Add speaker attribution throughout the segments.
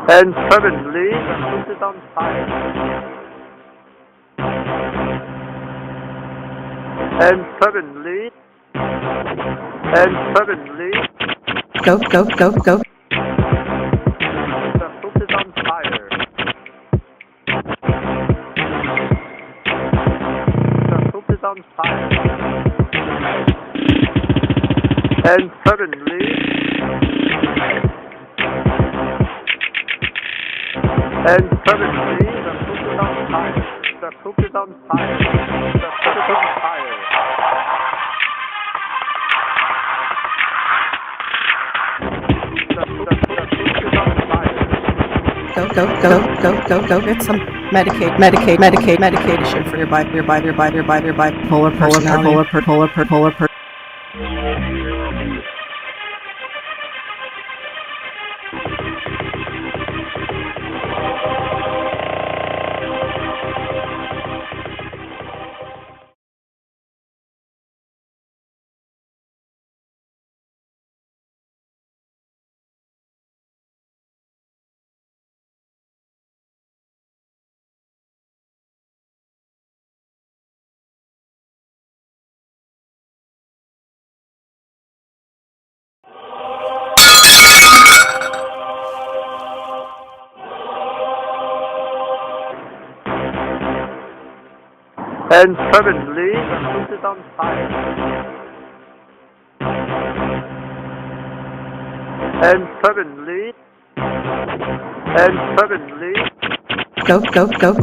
Speaker 1: And suddenly the house is on fire. And suddenly,
Speaker 2: Go.
Speaker 1: the house is on fire. The house is on fire. And suddenly, the house is on fire. The house is on fire. The house is on fire.
Speaker 2: Go. Get some medication for your bipolar personality.
Speaker 1: And suddenly, the house is on fire. And suddenly,
Speaker 2: Go.
Speaker 1: the house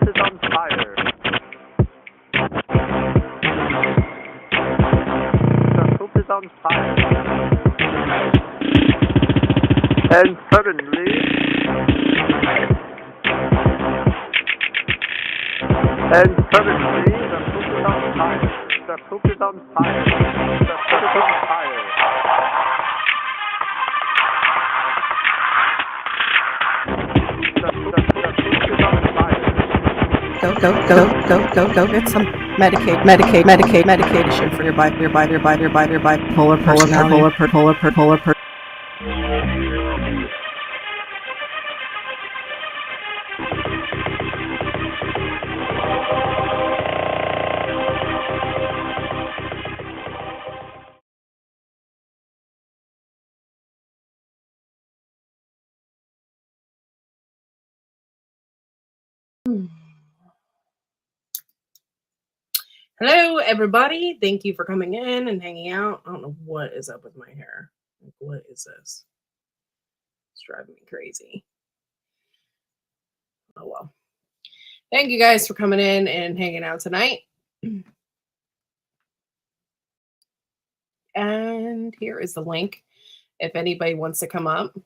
Speaker 1: is on fire. The house is on fire. And suddenly, the house is on fire. The house is on fire. The house is on fire.
Speaker 2: Go. Get some medication for your bipolar personality.
Speaker 3: Hello, everybody. Thank you for coming in and hanging out. I don't know what is up with my hair. Like, what is this? It's driving me crazy. Oh, well. Thank you guys for coming in and hanging out tonight. And here is the link if anybody wants to come up.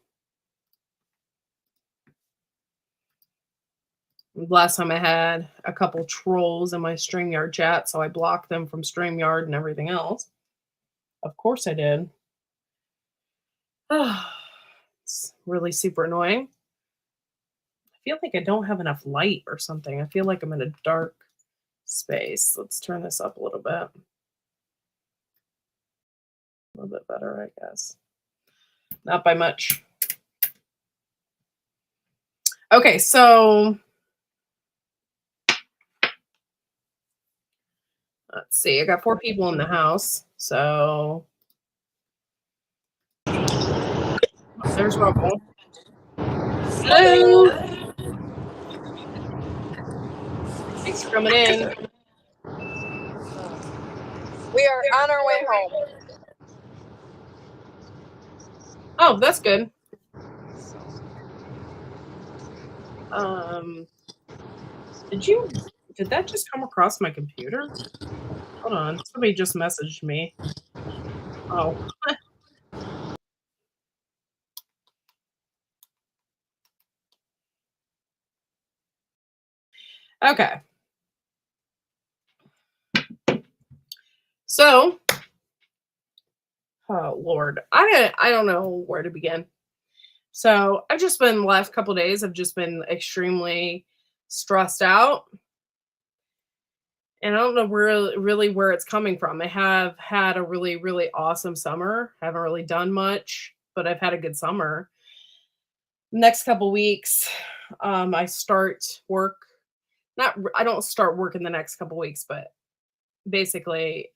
Speaker 3: Last time I had a couple trolls in my StreamYard chat, so I blocked them from StreamYard and everything else. Of course I did. It's really super annoying. I feel like I don't have enough light or something. I feel like I'm in a dark space. Let's turn this up a little bit. A little bit better, I guess. Not by much. Okay, so let's see. I got 4 people in the house. So there's Rumble. Hello. Thanks for coming in.
Speaker 4: We are on our way home.
Speaker 3: Oh, that's good. Did that just come across my computer? Hold on. Somebody just messaged me. Oh. Okay. So, oh Lord, I don't know where to begin. So I've just been the last couple days. I've just been extremely stressed out, and I don't know really where it's coming from. I have had a really awesome summer. Haven't really done much. but I've had a good summer. Next couple weeks, I start work. I don't start work in the next couple weeks, but basically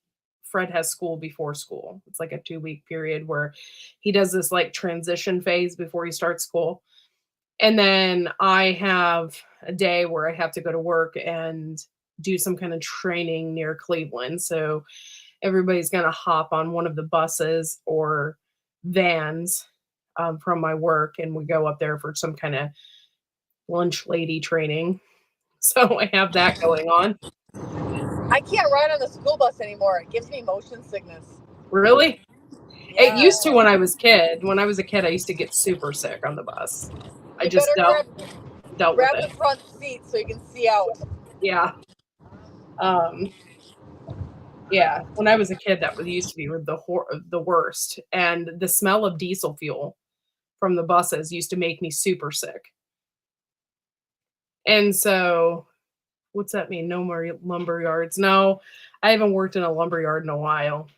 Speaker 3: Fred has school before school. It's like a 2-week period where he does this like transition phase before he starts school. And then I have a day where I have to go to work and do some kind of training near Cleveland. So everybody's going to hop on one of the buses or vans from my work, and we go up there for some kind of lunch lady training. So I have that going on.
Speaker 4: I can't ride on the school bus anymore. It gives me motion sickness.
Speaker 3: Really?
Speaker 4: Yeah.
Speaker 3: It used to when I was a kid. When I was a kid, I used to get super sick on the bus. I
Speaker 4: You
Speaker 3: just
Speaker 4: better
Speaker 3: dealt with
Speaker 4: grab
Speaker 3: it.
Speaker 4: the front seat so you can see out.
Speaker 3: Yeah. Yeah. When I was a kid, that used to be the worst. And the smell of diesel fuel from the buses used to make me super sick. And so, what's that mean? No more lumber yards. No, I haven't worked in a lumber yard in a while.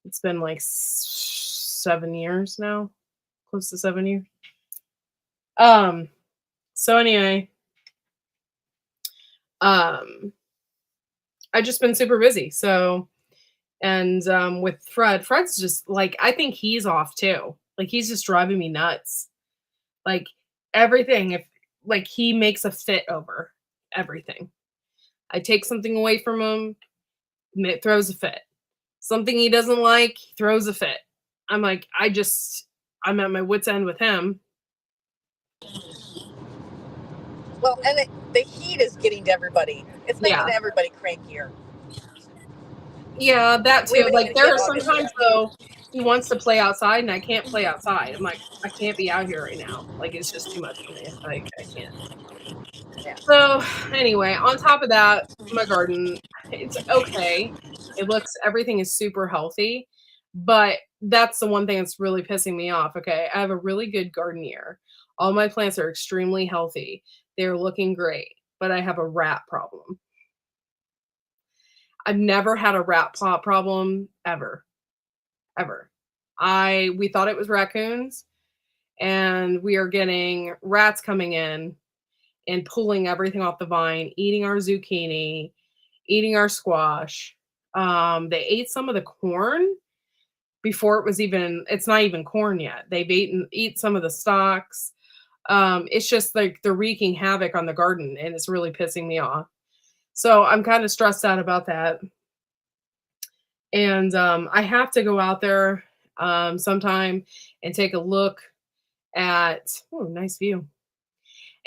Speaker 3: It's been like 7 years now, close to 7 years. So anyway, I just been super busy. So, and with Fred's just like, I think he's off too. Like he's just driving me nuts. Like everything, if like he makes a fit over everything. I take something away from him, it throws a fit. Something he doesn't like, he throws a fit. I'm like, I'm at my wit's end with him.
Speaker 4: Well, and the heat is getting to everybody. It's making everybody crankier.
Speaker 3: Yeah, that too. Like there are
Speaker 4: August
Speaker 3: sometimes
Speaker 4: yet.
Speaker 3: though he wants to play outside and I can't play outside. I'm like, I can't be out here right now. Like it's just too much for me. Like I can't.
Speaker 4: Yeah.
Speaker 3: So anyway, on top of that, my garden, it's okay. Everything is super healthy, but that's the one thing that's really pissing me off. Okay. I have a really good garden year. All my plants are extremely healthy. They're looking great, but I have a rat problem. I've never had a rat problem ever. We thought it was raccoons, and we are getting rats coming in and pulling everything off the vine, eating our zucchini, eating our squash. They ate some of the corn before it's not even corn yet. They've eat some of the stalks. It's just like they're wreaking havoc on the garden and it's really pissing me off. So I'm kind of stressed out about that. And I have to go out there sometime and take a look at, nice view.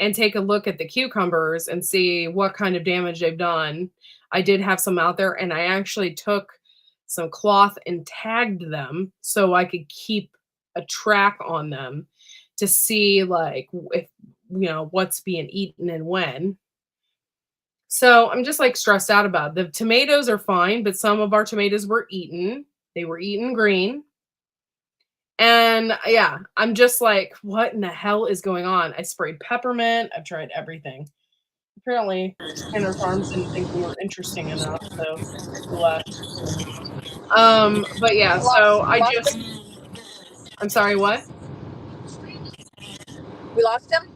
Speaker 3: And take a look at the cucumbers and see what kind of damage they've done. I did have some out there and I actually took some cloth and tagged them so I could keep a track on them to see like if what's being eaten and when. So I'm just like stressed out about it. The tomatoes are fine, but some of our tomatoes were eaten. They were eaten green. And yeah, I'm just like, what in the hell is going on? I sprayed peppermint. I've tried everything. Apparently, Tanner Farms didn't think we were interesting enough, so we left. But yeah, so I'm sorry, what?
Speaker 4: We lost him?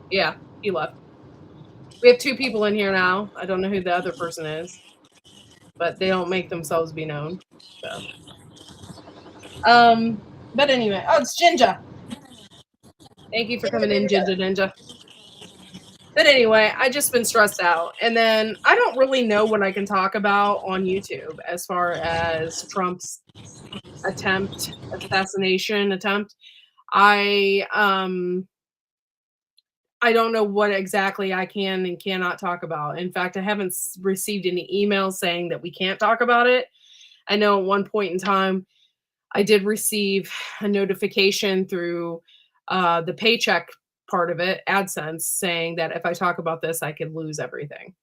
Speaker 3: Yeah, he left. We have 2 people in here now. I don't know who the other person is, but they don't make themselves be known. So, but anyway, it's Ginger. Thank you for coming in, Ginger Ninja. But anyway, I just been stressed out. And then I don't really know what I can talk about on YouTube as far as Trump's assassination attempt. I don't know what exactly I can and cannot talk about. In fact, I haven't received any emails saying that we can't talk about it. I know at one point in time, I did receive a notification through the paycheck part of it, AdSense, saying that if I talk about this, I could lose everything.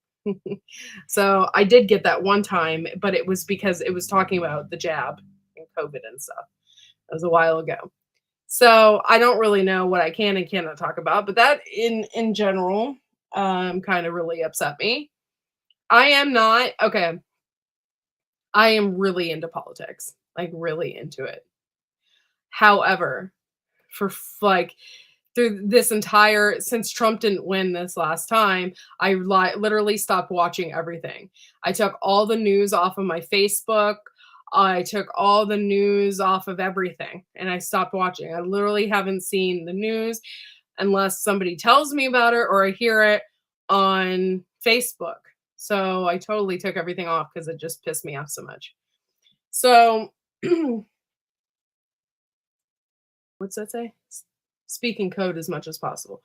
Speaker 3: So I did get that one time, but it was because it was talking about the jab and COVID and stuff. It was a while ago. So I don't really know what I can and cannot talk about, but that in general kind of really upset me. I am really into politics, like really into it. However, for like through this entire since Trump didn't win this last time, I literally stopped watching everything. I took all the news off of my Facebook. I took all the news off of everything and I stopped watching. I literally haven't seen the news unless somebody tells me about it or I hear it on Facebook. So I totally took everything off because it just pissed me off so much. So what's that say? Speaking code as much as possible.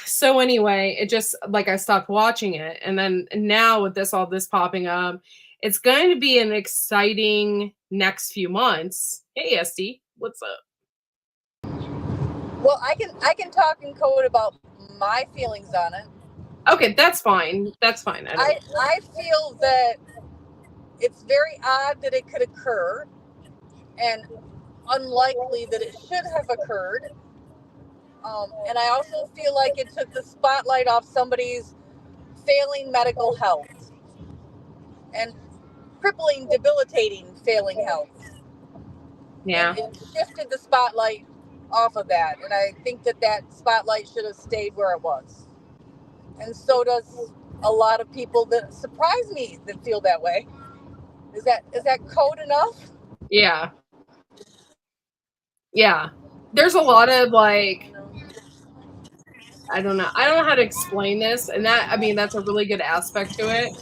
Speaker 3: So anyway, it just like I stopped watching it. And then now with all this popping up, it's going to be an exciting next few months. Hey SD, what's up?
Speaker 4: Well, I can talk in code about my feelings on it.
Speaker 3: Okay, that's fine. That's fine.
Speaker 4: I feel that it's very odd that it could occur and unlikely that it should have occurred. And I also feel like it took the spotlight off somebody's failing medical health and crippling, debilitating failing health.
Speaker 3: Yeah.
Speaker 4: And it shifted the spotlight off of that. And I think that spotlight should have stayed where it was. And so does a lot of people that surprise me that feel that way. Is that code enough?
Speaker 3: Yeah. Yeah. There's a lot of like, I don't know how to explain this. And that's a really good aspect to it.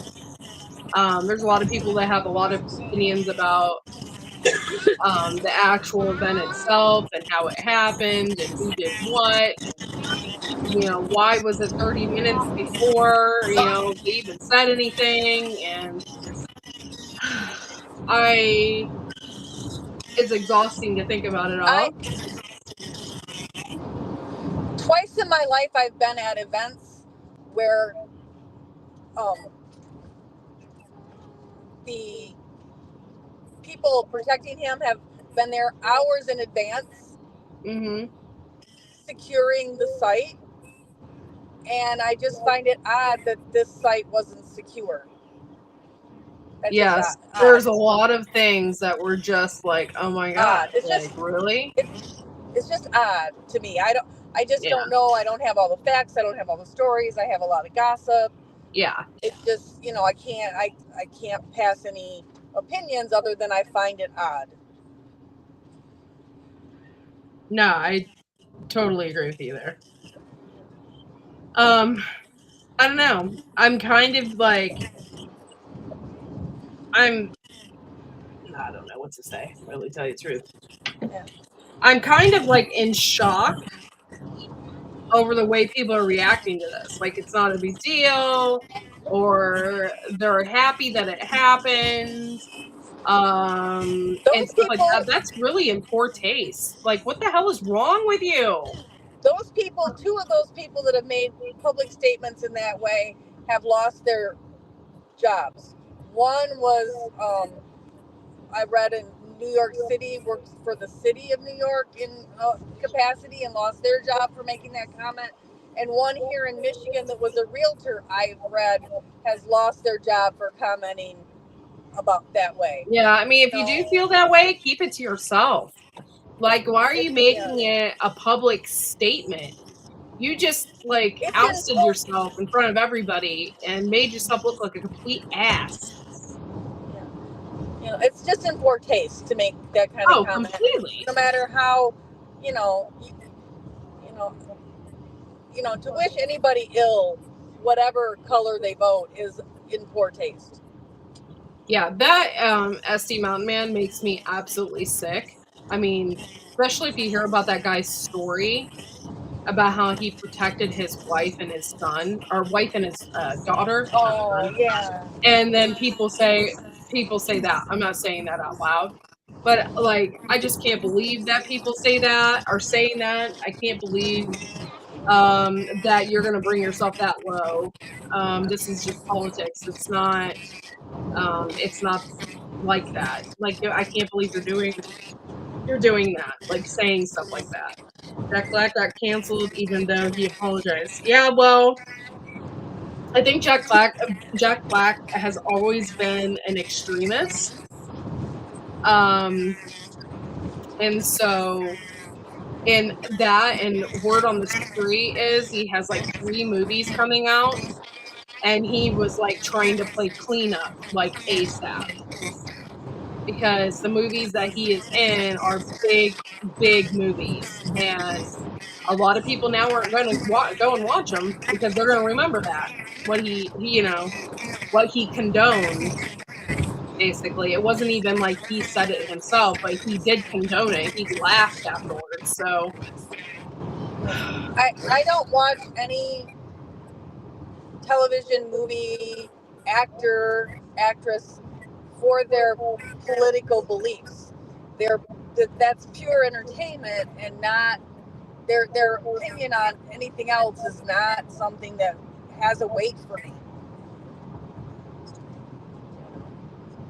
Speaker 3: There's a lot of people that have a lot of opinions about the actual event itself and how it happened and who did what. Why was it 30 minutes before, they even said anything? And it's exhausting to think about it all.
Speaker 4: Twice in my life I've been at events where the people protecting him have been there hours in advance, securing the site. And I just find it odd that this site wasn't secure.
Speaker 3: Yes, there's a lot of things that were just like, oh my god,
Speaker 4: it's
Speaker 3: like,
Speaker 4: just
Speaker 3: really?
Speaker 4: It's just odd to me. I don't know. I don't have all the facts. I don't have all the stories. I have a lot of gossip.
Speaker 3: Yeah.
Speaker 4: It's just, I can't pass any opinions other than I find it odd.
Speaker 3: No, I totally agree with you there. I don't know. I'm kind of like, I don't know what to say, really tell you the truth.
Speaker 4: Yeah.
Speaker 3: I'm kind of like in shock over the way people are reacting to this. Like it's not a big deal, or they're happy that it happened. And stuff like that. That's really in poor taste. Like, what the hell is wrong with you?
Speaker 4: Those people, two of those people that have made public statements in that way have lost their jobs. One was, I read in New York City, works for the city of New York in capacity and lost their job for making that comment. And one here in Michigan that was a realtor, I've read, has lost their job for commenting about that way.
Speaker 3: Yeah, I mean, if you do feel that way, keep it to yourself. Like, why are you making it a public statement? You just like ousted yourself in front of everybody and made yourself look like a complete ass.
Speaker 4: It's just in poor taste to make that kind of comment.
Speaker 3: Completely.
Speaker 4: No matter how, to wish anybody ill, whatever color they vote, is in poor taste.
Speaker 3: Yeah, that SD Mountain Man makes me absolutely sick. I mean, especially if you hear about that guy's story about how he protected his wife and his son, or wife and his daughter.
Speaker 4: Oh, yeah.
Speaker 3: And then people say that. I'm not saying that out loud. But, like, I just can't believe that people say that, or saying that. I can't believe that you're going to bring yourself that low. This is just politics. It's not like that. Like, I can't believe you're doing that, like saying stuff like that. Jack Black got canceled even though he apologized. Yeah, well, I think Jack Black has always been an extremist. And so, and that and word on the street is he has like 3 movies coming out, and he was like trying to play cleanup like ASAP because the movies that he is in are big movies, and a lot of people now aren't going to go and watch them because they're going to remember that what what he condoned. Basically, it wasn't even like he said it himself, but he did condone it. He laughed afterwards. So
Speaker 4: I don't watch any television, movie, actor, actress for their political beliefs. That's pure entertainment, and not their opinion on anything else is not something that has a weight for me.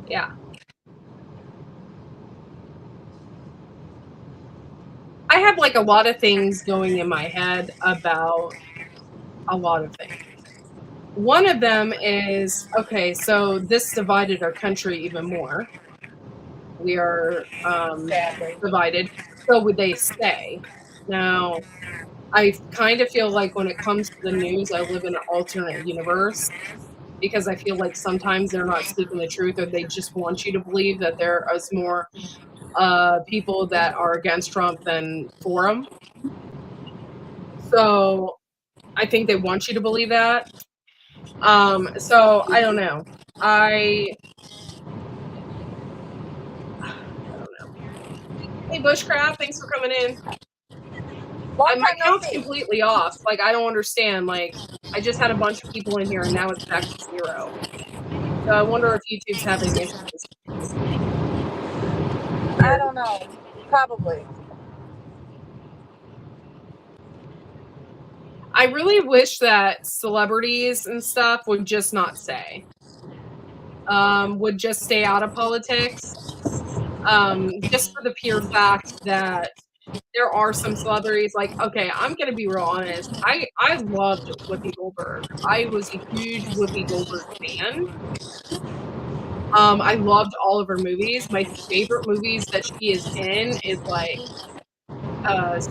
Speaker 3: yeah. I have like a lot of things going in my head about a lot of things. One of them is, okay, so this divided our country even more. We are
Speaker 4: Sadly,
Speaker 3: divided. So would they stay? Now, I kind of feel like when it comes to the news, I live in an alternate universe because I feel like sometimes they're not speaking the truth, or they just want you to believe that there is more people that are against Trump than for him. So I think they want you to believe that. So I don't know. I don't know. Hey, Bushcraft, thanks for coming in.
Speaker 4: long
Speaker 3: My
Speaker 4: time no
Speaker 3: count's
Speaker 4: see.
Speaker 3: completely off. Like, I don't understand. Like, I just had a bunch of people in here, and now it's back to 0. So I wonder if YouTube's having issues.
Speaker 4: I don't know. Probably.
Speaker 3: I really wish that celebrities and stuff would just not say. Would just stay out of politics. Just for the pure fact that there are some celebrities, like, okay, I'm gonna be real honest. I loved Whoopi Goldberg. I was a huge Whoopi Goldberg fan. I loved all of her movies. My favorite movies that she is in is like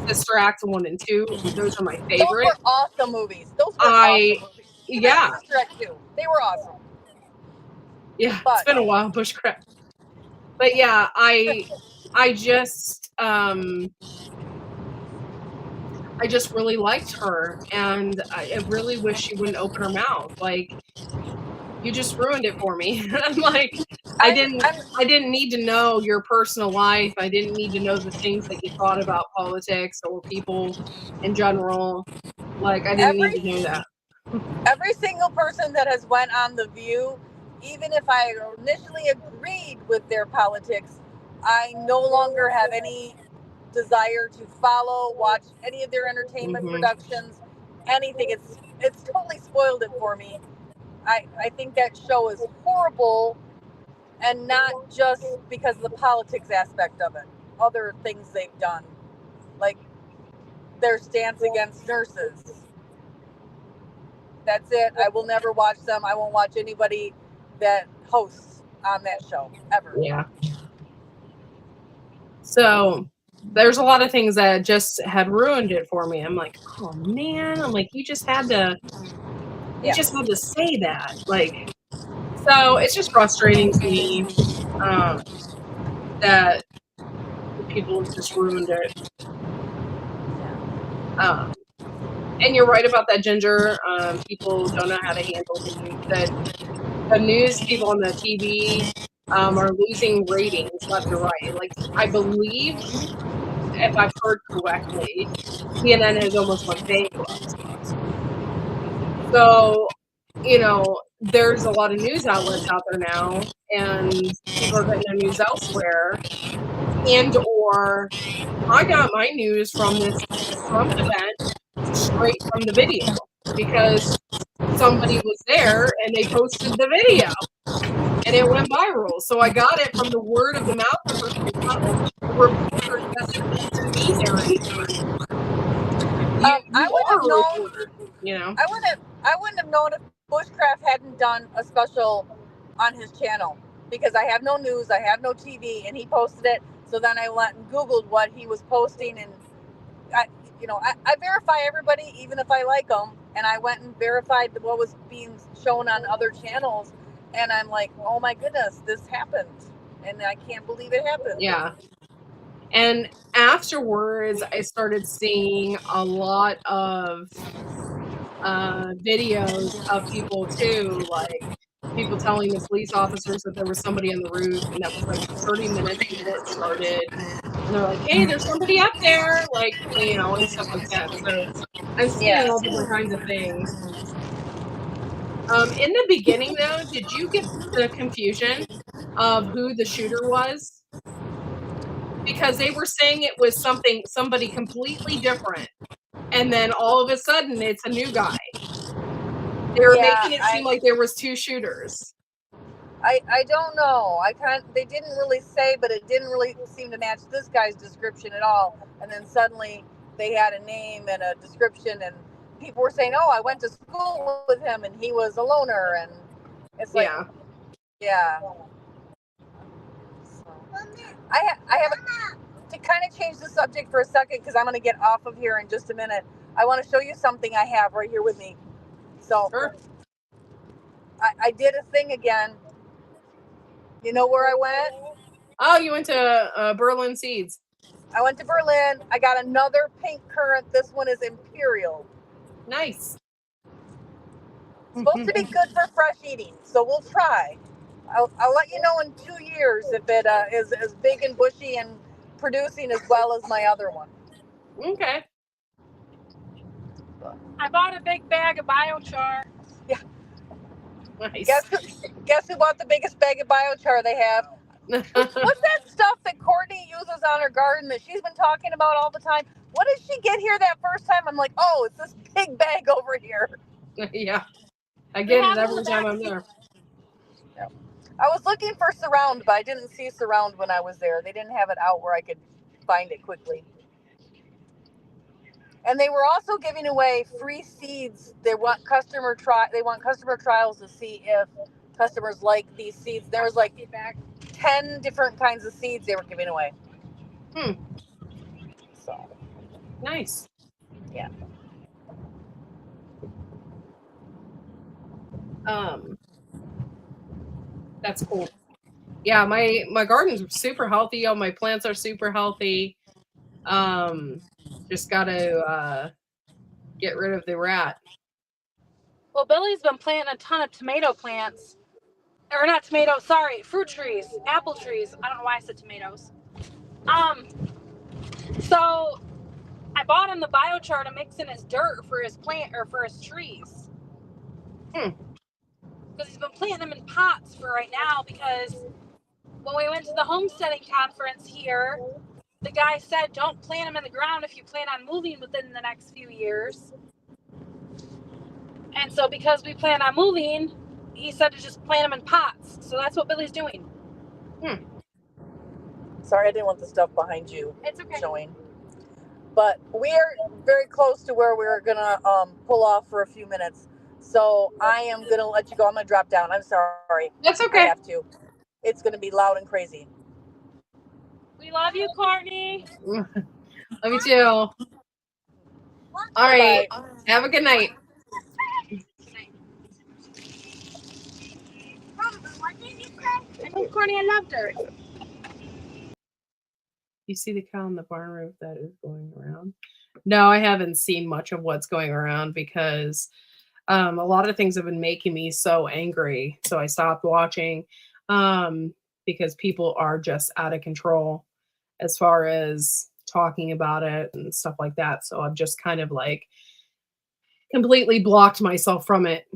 Speaker 3: Sister Act 1 and 2. Those are my favorite.
Speaker 4: Those were awesome movies. Awesome movies.
Speaker 3: Yeah.
Speaker 4: Sister Act 2. They were awesome.
Speaker 3: Yeah, it's been a while, Bushcraft. But yeah, I just really liked her, and I really wish she wouldn't open her mouth. Like, you just ruined it for me. I'm like, I didn't need to know your personal life. I didn't need to know the things that you thought about politics or people in general. Like, I didn't need to know that.
Speaker 4: Every single person that has went on The View, even if I initially agreed with their politics, I no longer have any desire to watch any of their entertainment productions, anything. It's totally spoiled it for me. I think that show is horrible, and not just because of the politics aspect of it. Other things they've done, like their stance against nurses. That's it. I will never watch them. I won't watch anybody that hosts on that show ever.
Speaker 3: Yeah. So there's a lot of things that just had ruined it for me. I'm like, oh man. I'm like, you just had to say that. Like, so it's just frustrating to me that people have just ruined it. And you're right about that, Ginger. People don't know how to handle the news. People on the TV are losing ratings left and right. Like, I believe, if I've heard correctly, CNN has almost went bankrupt. So, there's a lot of news outlets out there now, and people are getting their news elsewhere. And or I got my news from this Trump event straight from the video because somebody was there and they posted the video and it went viral. So I got it from the word of the mouth of the reporter doesn't be there anymore.
Speaker 4: I wouldn't have known if Bushcraft hadn't done a special on his channel, because I have no news, I have no TV, and he posted it. So then I went and Googled what he was posting, and I verify everybody, even if I like them. And I went and verified what was being shown on other channels, and I'm like, oh my goodness, this happened, and I can't believe it happened.
Speaker 3: Yeah. And afterwards, I started seeing a lot of videos of people too, like people telling the police officers that there was somebody on the roof, and that was like 30 minutes before it started. And they're like, hey, there's somebody up there, like, and stuff like that. So I'm seeing all different kinds of things. In the beginning, though, did you get the confusion of who the shooter was? Because they were saying it was somebody completely different, and then all of a sudden, it's a new guy. They were making it seem like there was two shooters.
Speaker 4: I don't know. They didn't really say, but it didn't really seem to match this guy's description at all. And then suddenly they had a name and a description, and people were saying, "Oh, I went to school with him, and he was a loner." And it's like, yeah. So, I have to kind of change the subject for a second because I'm going to get off of here in just a minute. I want to show you something I have right here with me. So
Speaker 3: Sure.
Speaker 4: I did a thing again. You know where I went?
Speaker 3: Oh, you went to Berlin Seeds.
Speaker 4: I went to Berlin. I got another pink currant. This one is Imperial.
Speaker 3: Nice.
Speaker 4: Supposed to be good for fresh eating, so we'll try. I'll let you know in 2 years if it is as big and bushy and producing as well as my other one.
Speaker 3: Okay.
Speaker 5: I bought a big bag of biochar.
Speaker 4: Yeah.
Speaker 3: Nice.
Speaker 4: Guess who bought the biggest bag of biochar they have? What's that stuff that Courtney uses on her garden that she's been talking about all the time? What did she get here that first time? I'm like, oh, it's this big bag over here.
Speaker 3: Yeah. I get it every time I'm there.
Speaker 4: Yeah. I was looking for Surround, but I didn't see Surround when I was there. They didn't have it out where I could find it quickly. And they were also giving away free seeds. They want customer trials to see if customers like these seeds. There was like 10 different kinds of seeds they were giving away. So
Speaker 3: nice.
Speaker 4: Yeah.
Speaker 3: That's cool. Yeah, my garden's super healthy. All my plants are super healthy. Just gotta get rid of the rat.
Speaker 5: Well, Billy's been planting a ton of tomato plants. Or not tomatoes, sorry, fruit trees, apple trees. I don't know why I said tomatoes. So I bought him the biochar to mix in his dirt for his plant or for his trees. Because he's been planting them in pots for right now, because when we went to the homesteading conference here, the guy said don't plant them in the ground if you plan on moving within the next few years. And so because we plan on moving, he said to just plant them in pots. So that's what Billy's doing.
Speaker 4: Sorry, I didn't want the stuff behind you.
Speaker 5: It's okay.
Speaker 4: Showing. But we are very close to where we're going to pull off for a few minutes. So I am going to let you go. I'm going to drop down. I'm sorry.
Speaker 3: That's okay.
Speaker 4: I have to. It's going to be loud and crazy.
Speaker 5: We love you, Courtney.
Speaker 3: Love you too. All right.
Speaker 4: Bye.
Speaker 3: Have a good night.
Speaker 5: I told Courtney I loved her.
Speaker 3: You see the cow on the barn roof that is going around? No, I haven't seen much of what's going around because a lot of things have been making me so angry. So I stopped watching because people are just out of control as far as talking about it and stuff like that. So I've just kind of like completely blocked myself from it.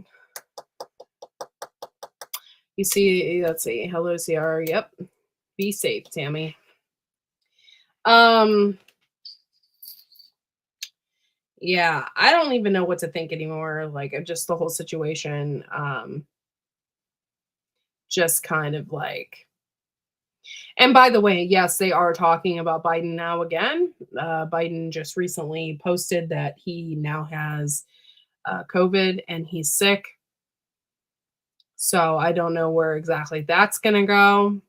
Speaker 3: You see, let's see. Hello, CR. Yep. Be safe, Tammy. Yeah, I don't even know what to think anymore. Like, just the whole situation, just kind of like, and by the way, yes, they are talking about Biden now again. Biden just recently posted that he now has COVID and he's sick. So I don't know where exactly that's going to go.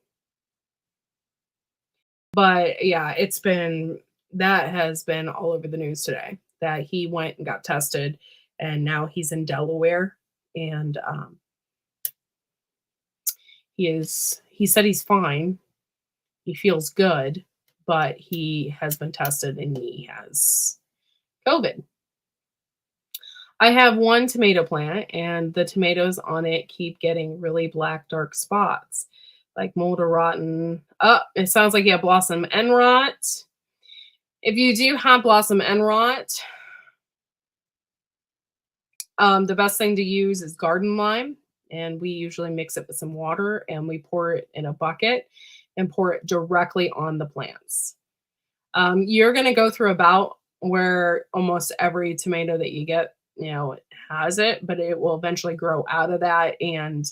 Speaker 3: But yeah, that has been all over the news today that he went and got tested and now he's in Delaware and he said he's fine. He feels good, but he has been tested and he has COVID. I have one tomato plant and the tomatoes on it keep getting really black, dark spots, like mold or rotten. Oh, it sounds like you have blossom end rot. If you do have blossom end rot, the best thing to use is garden lime. And we usually mix it with some water and we pour it in a bucket and pour it directly on the plants. You're going to go through about where almost every tomato that you get, it has it, but it will eventually grow out of that and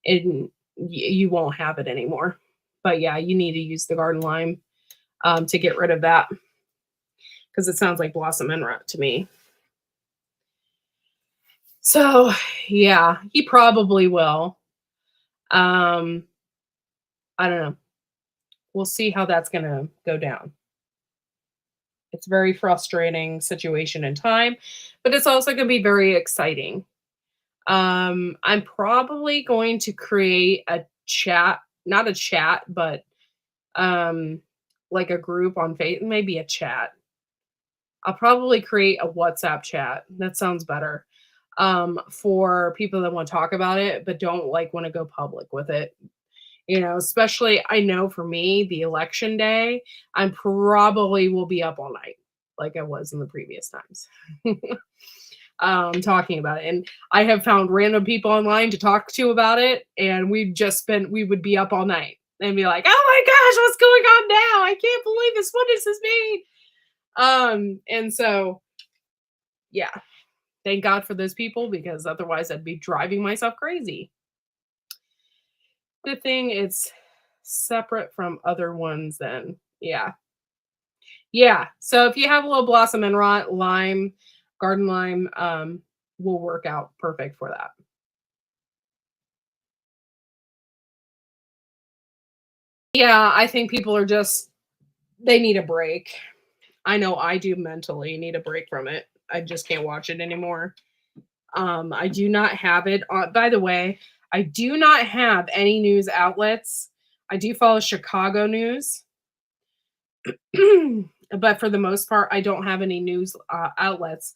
Speaker 3: you won't have it anymore. But yeah, you need to use the garden lime to get rid of that because it sounds like blossom end rot to me. So yeah, he probably will. I don't know. We'll see how that's going to go down. It's a very frustrating situation in time, but it's also going to be very exciting. I'm probably going to create a chat, not a chat, but like a group on Facebook, maybe a chat. I'll probably create a WhatsApp chat. That sounds better. For people that want to talk about it, but don't want to go public with it. Especially I know for me, the election day, I probably will be up all night like I was in the previous times. Talking about it. And I have found random people online to talk to about it. And we would be up all night and be like, oh my gosh, what's going on now? I can't believe this. What does this mean? And so, yeah, thank God for those people because otherwise I'd be driving myself crazy. Good thing it's separate from other ones then. Yeah. Yeah. So if you have a little blossom end rot, lime, garden lime, will work out perfect for that. Yeah, I think people are they need a break. I know I do mentally need a break from it. I just can't watch it anymore. I do not have it on, by the way, I do not have any news outlets. I do follow Chicago news. But for the most part, I don't have any news outlets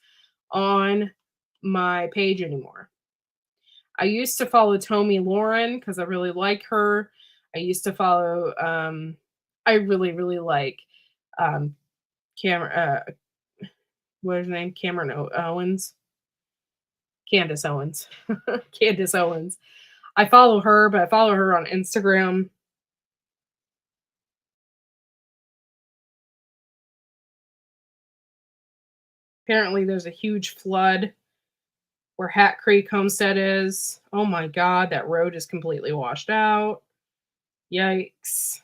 Speaker 3: on my page anymore. I used to follow Tomi Lahren because I really like her. I used to follow, I really, really like what is her name? Cameron Owens. Candace Owens. Candace Owens. I follow her, but I follow her on Instagram. Apparently there's a huge flood where Hat Creek Homestead is. Oh my God, that road is completely washed out. Yikes.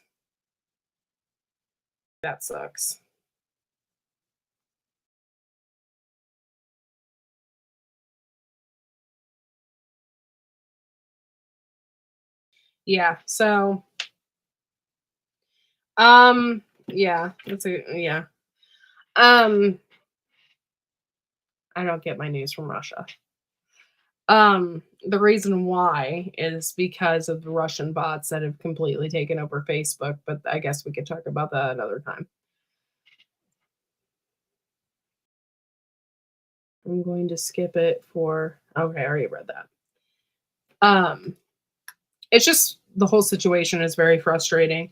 Speaker 3: That sucks. Yeah, so yeah, yeah. I don't get my news from Russia. The reason why is because of the Russian bots that have completely taken over Facebook, but I guess we could talk about that another time. I'm going to skip it for, okay, I already read that. It's just the whole situation is very frustrating,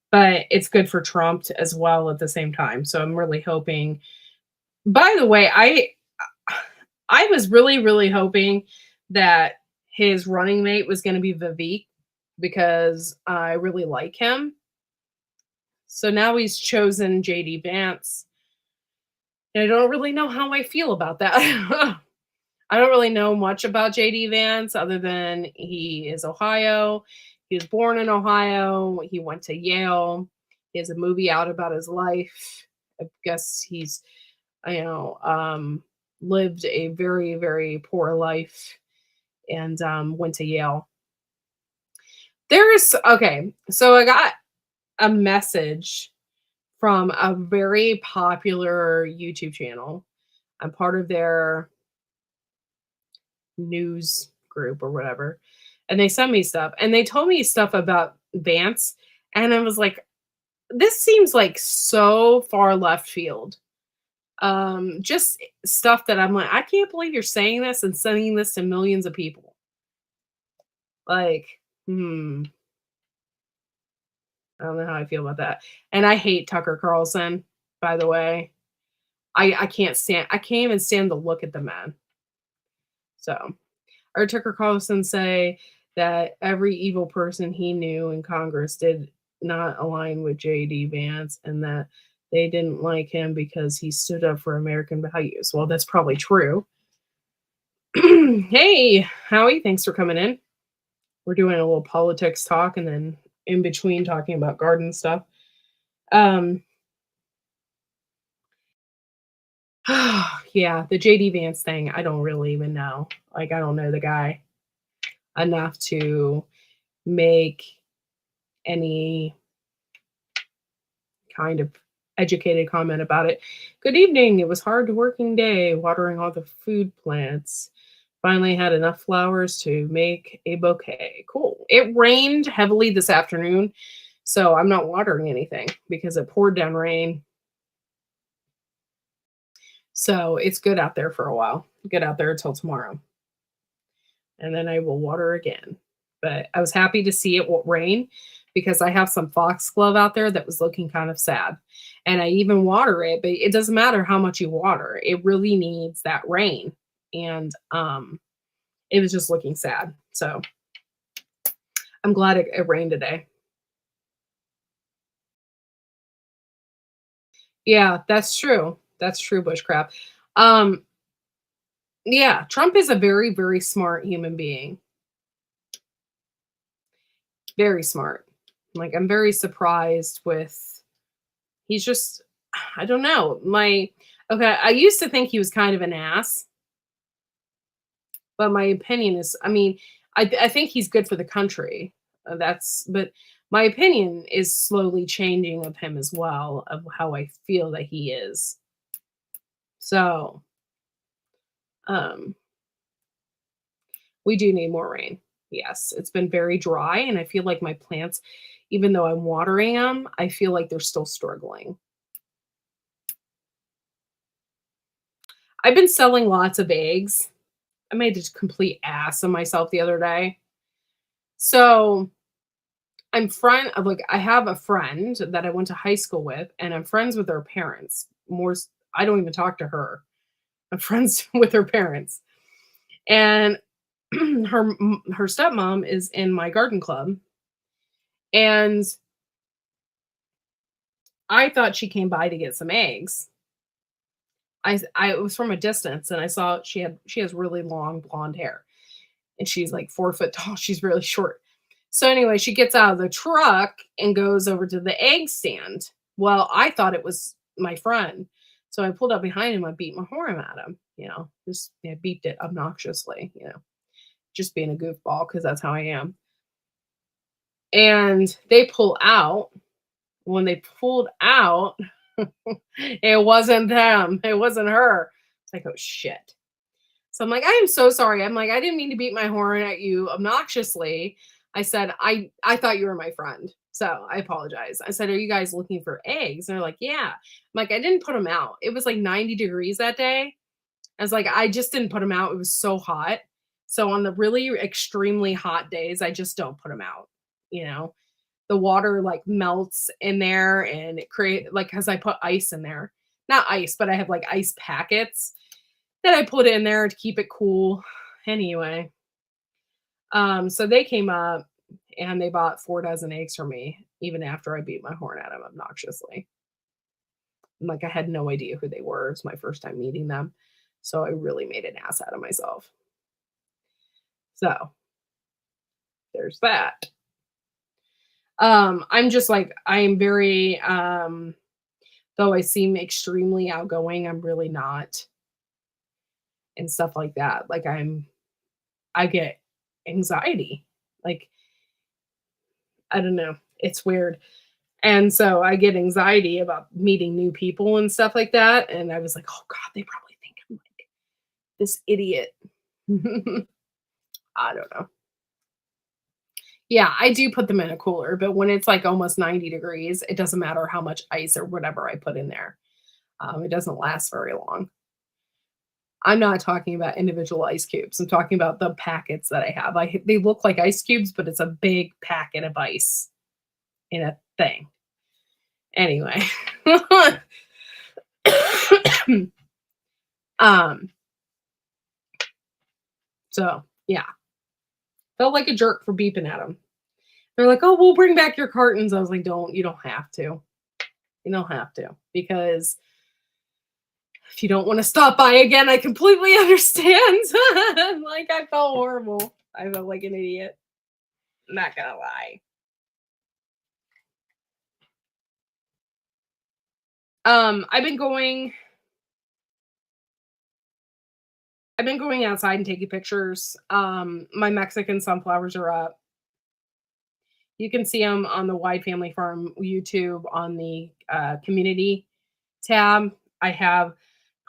Speaker 3: but it's good for Trump as well at the same time. So I'm really hoping, by the way, I was really, really hoping that his running mate was going to be Vivek because I really like him. So now he's chosen JD Vance. And I don't really know how I feel about that. I don't really know much about JD Vance other than he is Ohio. He was born in Ohio. He went to Yale. He has a movie out about his life. I guess he's, lived a very, very poor life and went to Yale. Okay, so I got a message from a very popular YouTube channel. I'm part of their news group or whatever. And they sent me stuff and they told me stuff about Vance. And I was like, this seems like so far left field. Just stuff that I'm like, I can't believe you're saying this and sending this to millions of people. Like, I don't know how I feel about that. And I hate Tucker Carlson, by the way. I can't even stand the look at the man. So, I heard Tucker Carlson say that every evil person he knew in Congress did not align with J.D. Vance and that they didn't like him because he stood up for American values. Well, that's probably true. Hey, Howie, thanks for coming in. We're doing a little politics talk and then in between talking about garden stuff. Yeah, the JD Vance thing, I don't really even know. Like, I don't know the guy enough to make any kind of educated comment about it. Good evening. It was hard working day watering all the food plants. Finally had enough flowers to make a bouquet. Cool. It rained heavily this afternoon, so I'm not watering anything because it poured down rain. So it's good out there for a while. Good out there until tomorrow. And then I will water again. But I was happy to see it rain because I have some foxglove out there that was looking kind of sad. And I even water it, but it doesn't matter how much you water. It really needs that rain. And it was just looking sad. So I'm glad it rained today. Yeah, that's true. That's true, Bushcraft. Yeah, Trump is a very, very smart human being. Very smart. Like, I'm very surprised with, he's just, I don't know. I used to think he was kind of an ass. But my opinion is, I mean, I think he's good for the country. But my opinion is slowly changing of him as well, of how I feel that he is. So, we do need more rain. Yes, it's been very dry, and I feel like my plants, even though I'm watering them, I feel like they're still struggling. I've been selling lots of eggs. I made a complete ass of myself the other day. So I have a friend that I went to high school with, and I'm friends with her parents. I don't even talk to her. I'm friends with her parents. And her stepmom is in my garden club. And I thought she came by to get some eggs. It was from a distance, and I saw she has really long blonde hair, and she's like 4 foot tall. She's really short. So anyway, she gets out of the truck and goes over to the egg stand. Well, I thought it was my friend, so I pulled up behind him. I beat my horn at him. I beeped it obnoxiously. Just being a goofball because that's how I am. And they pull out. When they pulled out, it wasn't them. It wasn't her. It's like, oh, shit. So I'm like, I am so sorry. I'm like, I didn't mean to beat my horn at you obnoxiously. I said, I thought you were my friend. So I apologize. I said, are you guys looking for eggs? And they're like, yeah. I'm like, I didn't put them out. It was like 90 degrees that day. I was like, I just didn't put them out. It was so hot. So on the really extremely hot days, I just don't put them out. The water like melts in there and it because I put ice in there. Not ice, but I have like ice packets that I put in there to keep it cool. Anyway. So they came up and they bought 4 dozen eggs for me, even after I beat my horn at them obnoxiously. Like, I had no idea who they were. It was my first time meeting them. So I really made an ass out of myself. So there's that. I'm just like, I am very, though I seem extremely outgoing, I'm really not. And stuff like that. Like, I get anxiety. Like, I don't know. It's weird. And so I get anxiety about meeting new people and stuff like that. And I was like, oh God, they probably think I'm like this idiot. I don't know. Yeah, I do put them in a cooler, but when it's like almost 90 degrees, it doesn't matter how much ice or whatever I put in there. It doesn't last very long. I'm not talking about individual ice cubes. I'm talking about the packets that I have. They look like ice cubes, but it's a big packet of ice in a thing. Anyway. So yeah. Felt like a jerk for beeping at them. They're like, oh, we'll bring back your cartons. I was like, you don't have to. You don't have to. Because if you don't want to stop by again, I completely understand. Like, I felt horrible. I felt like an idiot. I'm not gonna lie. I've been going outside and taking pictures. My Mexican sunflowers are up. You can see them on the Wide Family Farm YouTube on the community tab. I have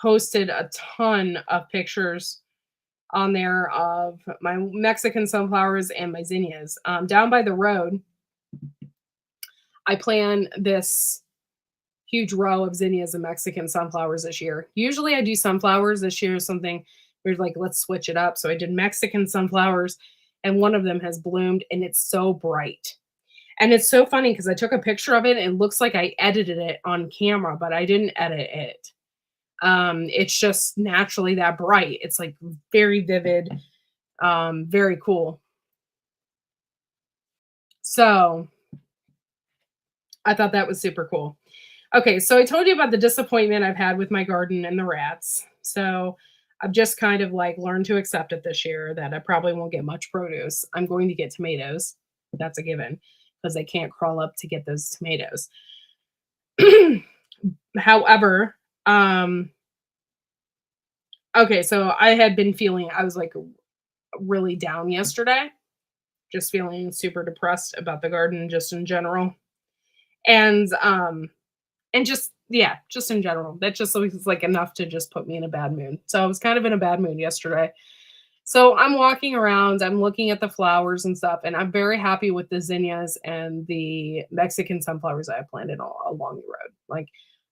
Speaker 3: posted a ton of pictures on there of my Mexican sunflowers and my zinnias. Down by the road, I plan this huge row of zinnias and Mexican sunflowers this year. Usually I do sunflowers. This year is something we're like, let's switch it up. So I did Mexican sunflowers, and one of them has bloomed, and it's so bright. And it's so funny because I took a picture of it and it looks like I edited it on camera, but I didn't edit it. It's just naturally that bright. It's like very vivid, very cool. So I thought that was super cool. Okay, so I told you about the disappointment I've had with my garden and the rats. So I've just kind of like learned to accept it this year that I probably won't get much produce. I'm going to get tomatoes. That's a given because they can't crawl up to get those tomatoes. However, okay, so I had been feeling, I was like really down yesterday, just feeling super depressed about the garden just in general. And just, yeah, just in general, that just was like enough to just put me in a bad mood. So I was kind of in a bad mood yesterday. So I'm walking around, I'm looking at the flowers and stuff, and I'm very happy with the zinnias and the Mexican sunflowers I have planted all along the road. Like,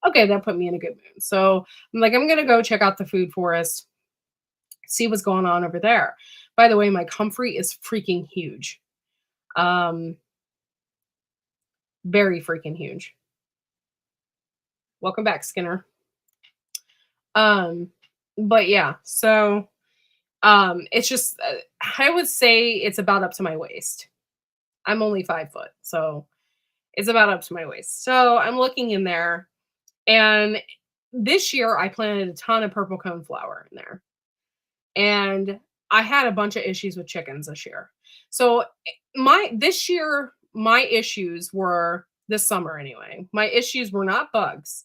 Speaker 3: okay, that put me in a good mood. So I'm like, I'm going to go check out the food forest, see what's going on over there. By the way, my comfrey is freaking huge. Very freaking huge. Welcome back, Skinner. But yeah, so it's just I would say it's about up to my waist. I'm only 5 foot, so it's about up to my waist. So I'm looking in there, and this year I planted a ton of purple coneflower in there. And I had a bunch of issues with chickens this year. So this year, my issues were this summer anyway. My issues were not bugs.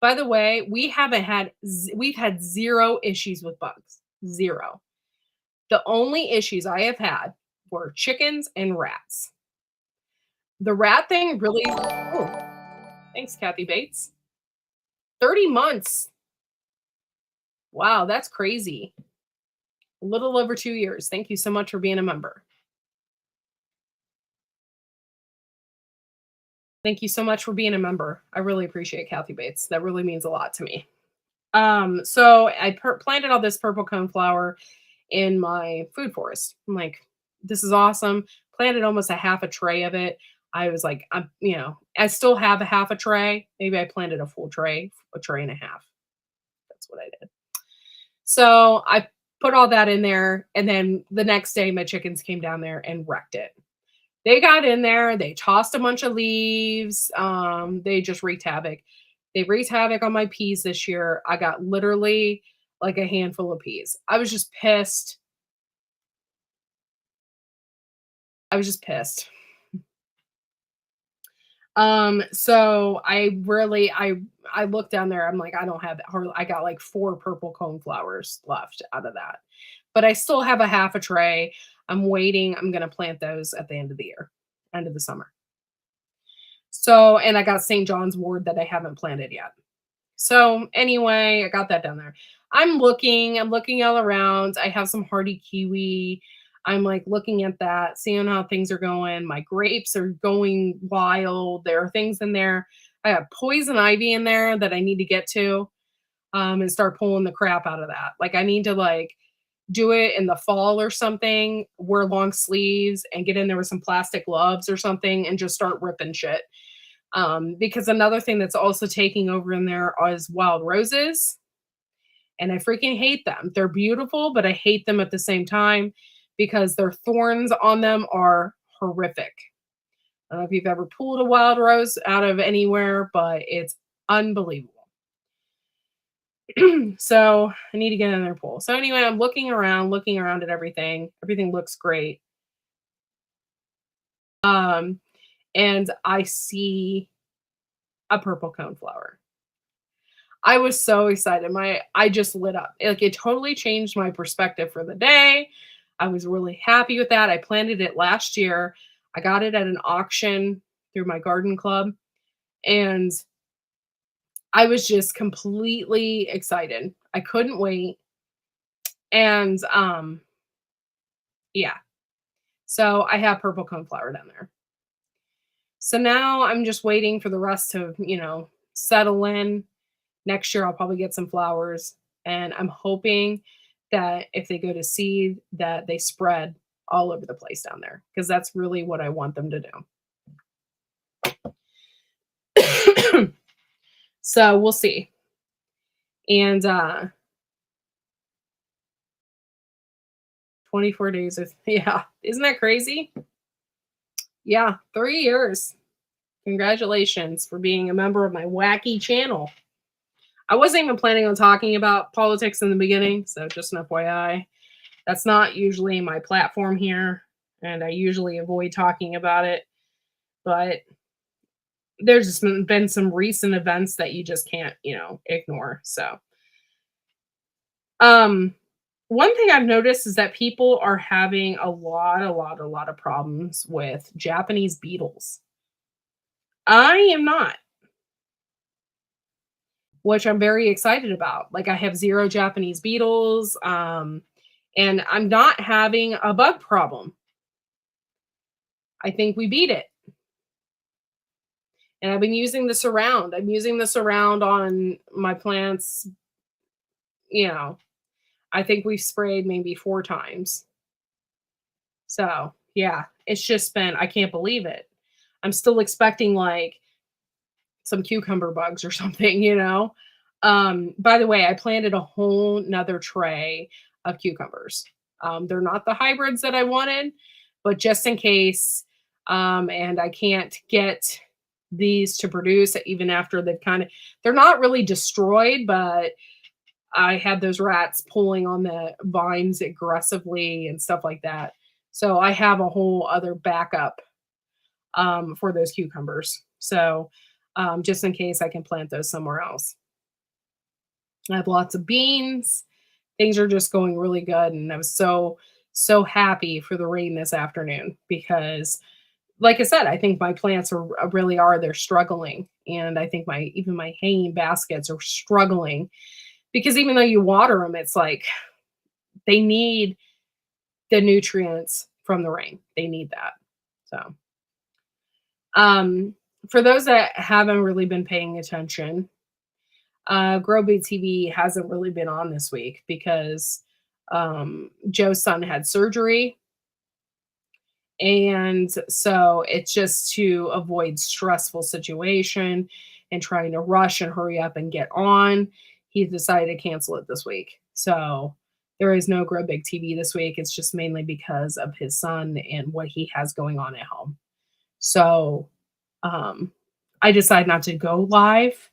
Speaker 3: By the way, we've had 0 issues with bugs. 0. The only issues I have had were chickens and rats. The rat thing really, oh, thanks, Kathy Bates. 30 months. Wow, that's crazy. A little over 2 years. Thank you so much for being a member. Thank you so much for being a member. I really appreciate Kathy Bates. That really means a lot to me. So I planted all this purple coneflower in my food forest. I'm like, this is awesome. Planted almost a half a tray of it. I was like, I still have a half a tray. Maybe I planted a full tray, a tray and a half. That's what I did. So I put all that in there. And then the next day, my chickens came down there and wrecked it. They got in there. They tossed a bunch of leaves. They just wreaked havoc. They wreaked havoc on my peas this year. I got literally like a handful of peas. I was just pissed. So I looked down there. I'm like, I don't have I got like 4 purple coneflowers left out of that, but I still have a half a tray. I'm waiting. I'm going to plant those at the end of the year, end of the summer. So, and I got St. John's wort that I haven't planted yet. So anyway, I got that down there. I'm looking all around. I have some hardy kiwi. I'm like looking at that, seeing how things are going. My grapes are going wild. There are things in there. I have poison ivy in there that I need to get to and start pulling the crap out of that. Like I need to like do it in the fall or something, wear long sleeves and get in there with some plastic gloves or something and just start ripping shit. Because another thing that's also taking over in there is wild roses. And I freaking hate them. They're beautiful, but I hate them at the same time because their thorns on them are horrific. I don't know if you've ever pulled a wild rose out of anywhere, but it's unbelievable. So I need to get in their pool. So anyway, I'm looking around at everything. Everything looks great. And I see a purple coneflower. I was so excited. I just lit up. It totally changed my perspective for the day. I was really happy with that. I planted it last year. I got it at an auction through my garden club. And I was just completely excited. I couldn't wait. And yeah. So I have purple coneflower down there. So now I'm just waiting for the rest to, settle in. Next year I'll probably get some flowers, and I'm hoping that if they go to seed that they spread all over the place down there, because that's really what I want them to do. So we'll see. And 24 days of, yeah, isn't that crazy? Yeah, 3 years. Congratulations for being a member of my wacky channel. I wasn't even planning on talking about politics in the beginning, so just an FYI. That's not usually my platform here, and I usually avoid talking about it. But there's just been some recent events that you just can't, ignore. So, one thing I've noticed is that people are having a lot of problems with Japanese beetles. I am not, which I'm very excited about. Like I have 0 Japanese beetles, and I'm not having a bug problem. I think we beat it. And I've been using the Surround. I'm using the Surround on my plants. I think we've sprayed maybe 4 times. So yeah, it's just been, I can't believe it. I'm still expecting like some cucumber bugs or something, By the way, I planted a whole nother tray of cucumbers. They're not the hybrids that I wanted, but just in case, and I can't get these to produce even after they're not really destroyed, but I had those rats pulling on the vines aggressively and stuff like that. So I have a whole other backup for those cucumbers. So just in case I can plant those somewhere else. I have lots of beans. Things are just going really good. And I was so happy for the rain this afternoon because, like I said, I think my plants they're struggling. And I think even my hanging baskets are struggling because even though you water them, it's like they need the nutrients from the rain. They need that. So, for those that haven't really been paying attention, GrowBig TV hasn't really been on this week because Joe's son had surgery. And so it's just to avoid stressful situation and trying to rush and hurry up and get on. He decided to cancel it this week. So there is no GrowBig TV this week. It's just mainly because of his son and what he has going on at home. So I decided not to go live.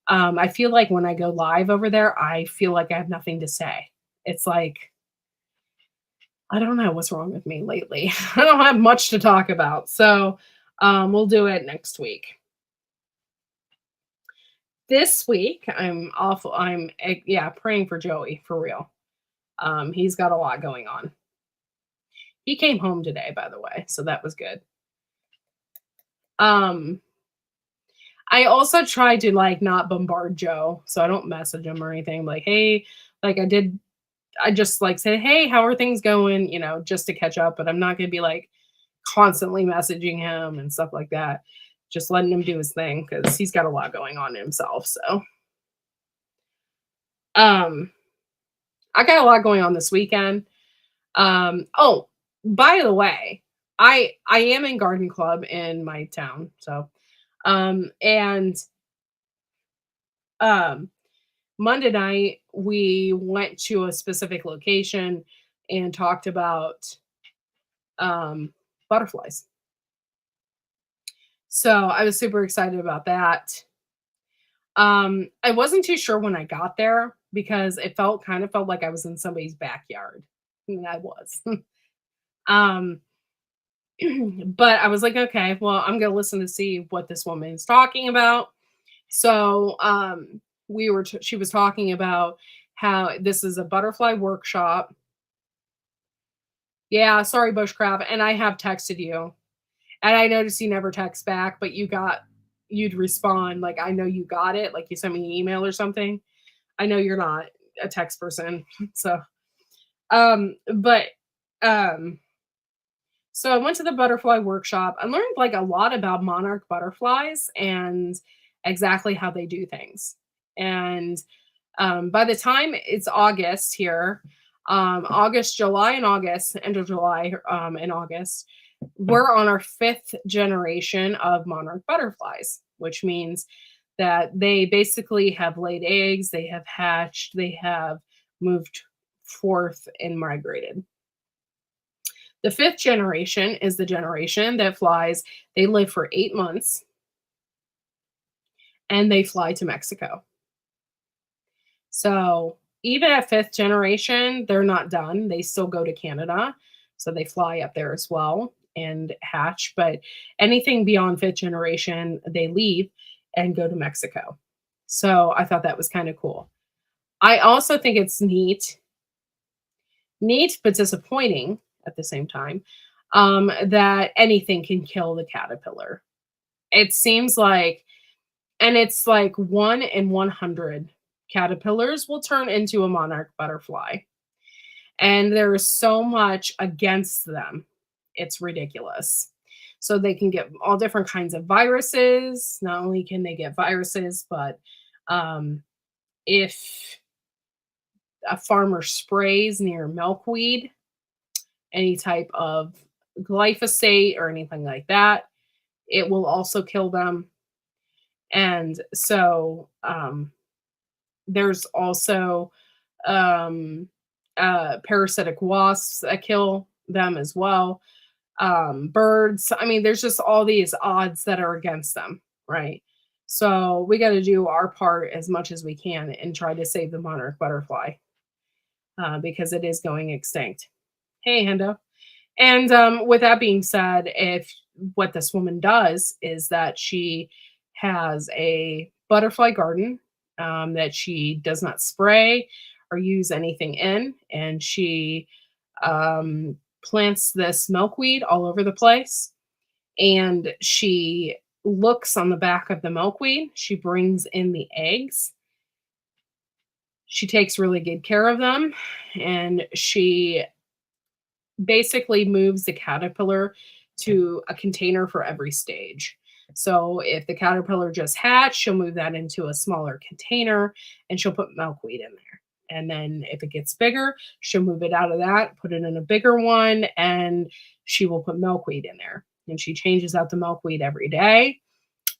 Speaker 3: I feel like when I go live over there, I feel like I have nothing to say. It's like, I don't know what's wrong with me lately. I don't have much to talk about. So we'll do it next week. This week, I'm praying for Joey for real. He's got a lot going on. He came home today, by the way, so that was good. I also try to like not bombard Joe, so I don't message him or anything. Like, hey, like I just like say, hey, how are things going? You know, just to catch up. But I'm not gonna be like constantly messaging him and stuff like that. Just letting him do his thing because he's got a lot going on himself. So, um, I got a lot going on this weekend. Oh, by the way, I am in garden club in my town. So, and um Monday night we went to a specific location and talked about butterflies. So I was super excited about that. I wasn't too sure when I got there because it kind of felt like I was in somebody's backyard. And I was. um but I was like, okay, well, I'm gonna listen to see what this woman is talking about. So she was talking about how this is a butterfly workshop. Yeah, sorry, Bushcraft. And I have texted you. And I noticed you never text back, but you'd respond like, I know you got it. Like you sent me an email or something. I know you're not a text person. So, but, um, so I went to the butterfly workshop. I learned like a lot about monarch butterflies and exactly how they do things. And by the time it's August here, August, July, and August, end of July and August, we're on our 5th generation of monarch butterflies, which means that they basically have laid eggs, they have hatched, they have moved forth and migrated. The 5th generation is the generation that flies. They live for 8 months and they fly to Mexico. So even at 5th generation, they're not done. They still go to Canada. So they fly up there as well and hatch. But anything beyond 5th generation, they leave and go to Mexico. So I thought that was kind of cool. I also think it's neat, but disappointing at the same time, that anything can kill the caterpillar. It seems like, and it's like 1 in 100 caterpillars will turn into a monarch butterfly. And there is so much against them. It's ridiculous. So they can get all different kinds of viruses. Not only can they get viruses, but if a farmer sprays near milkweed, any type of glyphosate or anything like that, it will also kill them. And so there's also parasitic wasps that kill them as well. Birds. I mean, there's just all these odds that are against them, right? So we got to do our part as much as we can and try to save the monarch butterfly because it is going extinct. Hey, Hendo. And with that being said, if what this woman does is that she has a butterfly garden that she does not spray or use anything in, and she plants this milkweed all over the place, and she looks on the back of the milkweed. She brings in the eggs. She takes really good care of them, and she basically moves the caterpillar to a container for every stage. So if the caterpillar just hatched, she'll move that into a smaller container and she'll put milkweed in there. And then if it gets bigger, she'll move it out of that, put it in a bigger one, and she will put milkweed in there. And she changes out the milkweed every day.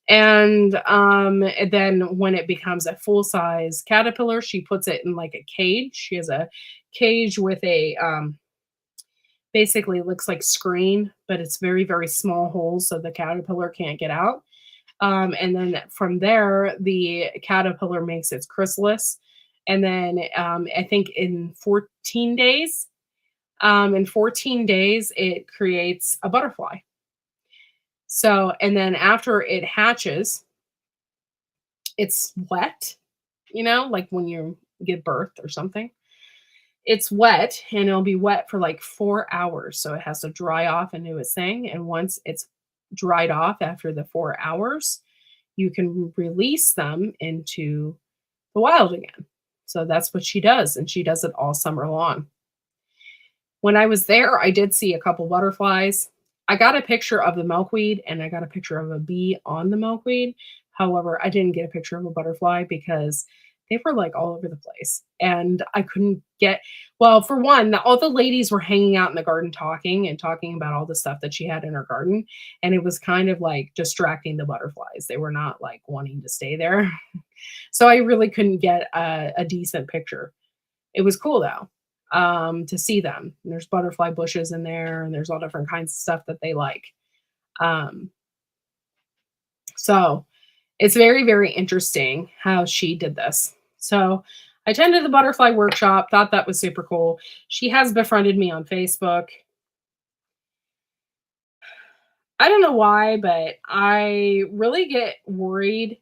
Speaker 3: And then when it becomes a full-size caterpillar, she puts it in like a cage. She has a cage with a basically looks like screen, but it's very, very small holes so the caterpillar can't get out. And then from there, the caterpillar makes its chrysalis. And then I think in 14 days, it creates a butterfly. So, and then after it hatches, it's wet, like when you give birth or something. It's wet and it'll be wet for like 4 hours. So it has to dry off and do its thing. And once it's dried off after the 4 hours, you can release them into the wild again. So that's what she does, and she does it all summer long. When I was there, I did see a couple butterflies. I got a picture of the milkweed and I got a picture of a bee on the milkweed. However, I didn't get a picture of a butterfly because they were like all over the place. And I couldn't get, well, for one, all the ladies were hanging out in the garden talking about all the stuff that she had in her garden. And it was kind of like distracting the butterflies. They were not like wanting to stay there. So I really couldn't get a decent picture. It was cool though, to see them. And there's butterfly bushes in there, and there's all different kinds of stuff that they like. So it's very, very interesting how she did this. So I attended the butterfly workshop, thought that was super cool. She has befriended me on Facebook. I don't know why, but I really get worried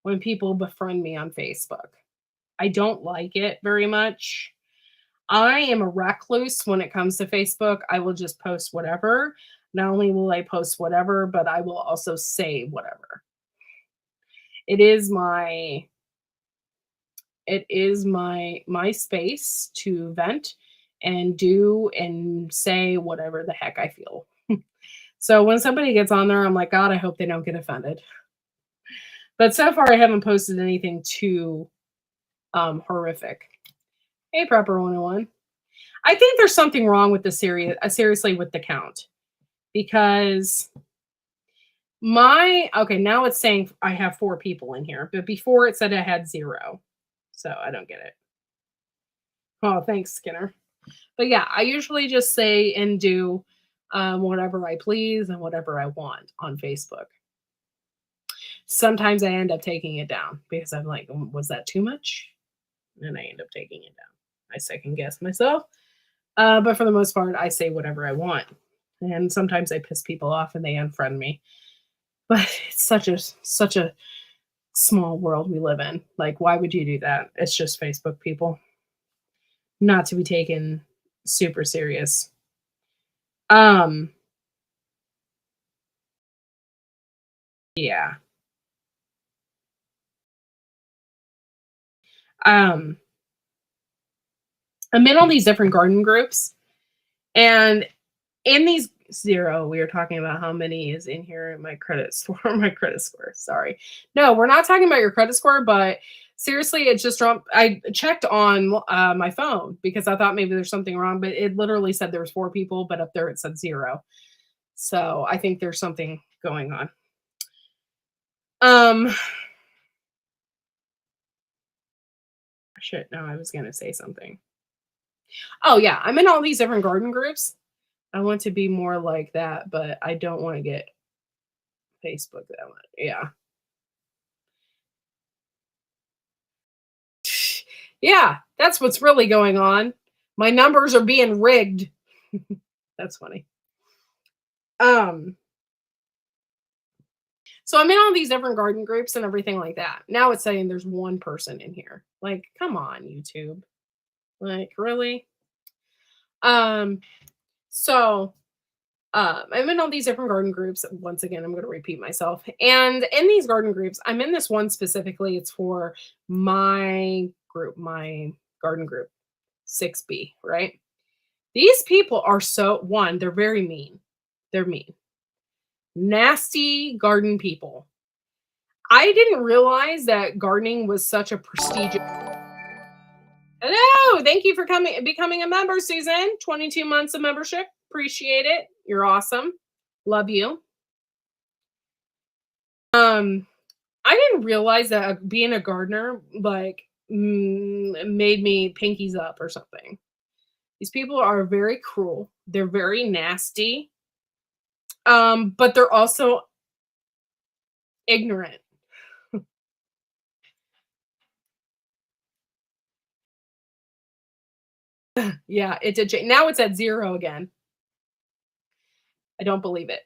Speaker 3: when people befriend me on Facebook. I don't like it very much. I am a recluse when it comes to Facebook. I will just post whatever. Not only will I post whatever, but I will also say whatever. It is my space to vent and do and say whatever the heck I feel. So when somebody gets on there, I'm like, God, I hope they don't get offended. But so far, I haven't posted anything too horrific. Hey, Prepper 101. I think there's something wrong with the seriously with the count, because now it's saying I have 4 people in here, but before it said I had 0. So I don't get it. Oh, thanks, Skinner. But yeah, I usually just say and do whatever I please and whatever I want on Facebook. Sometimes I end up taking it down because I'm like, was that too much? And I end up taking it down. I second guess myself. But for the most part, I say whatever I want. And sometimes I piss people off and they unfriend me. But it's such a small world we live in. Like, why would you do that? It's just Facebook, people. Not to be taken super serious. Yeah. I'm in all these different garden groups, and in these 0, we were talking about how many is in here in my credit score. Sorry. No, we're not talking about your credit score, but seriously, it just dropped. I checked on my phone because I thought maybe there's something wrong, but it literally said there was 4 people, but up there it said 0. So I think there's something going on. Shit, no, I was going to say something. Oh, yeah, I'm in all these different garden groups. I want to be more like that, but I don't want to get Facebook that much. Yeah. Yeah, that's what's really going on. My numbers are being rigged. That's funny. So I'm in all these different garden groups and everything like that. Now it's saying there's 1 person in here. Like, come on, YouTube. Like, really? So I'm in all these different garden groups. Once again, I'm going to repeat myself. And in these garden groups, I'm in this one specifically. It's for my group, my garden group, 6B, right? These people are they're very mean. They're mean. Nasty garden people. I didn't realize that gardening was such a prestigious. Hello, thank you for becoming a member, Susan. 22 months of membership. Appreciate it. You're awesome. Love you. I didn't realize that being a gardener like made me pinkies up or something. These people are very cruel. They're very nasty. But they're also ignorant. Yeah, it did change. Now it's at 0 again. I don't believe it.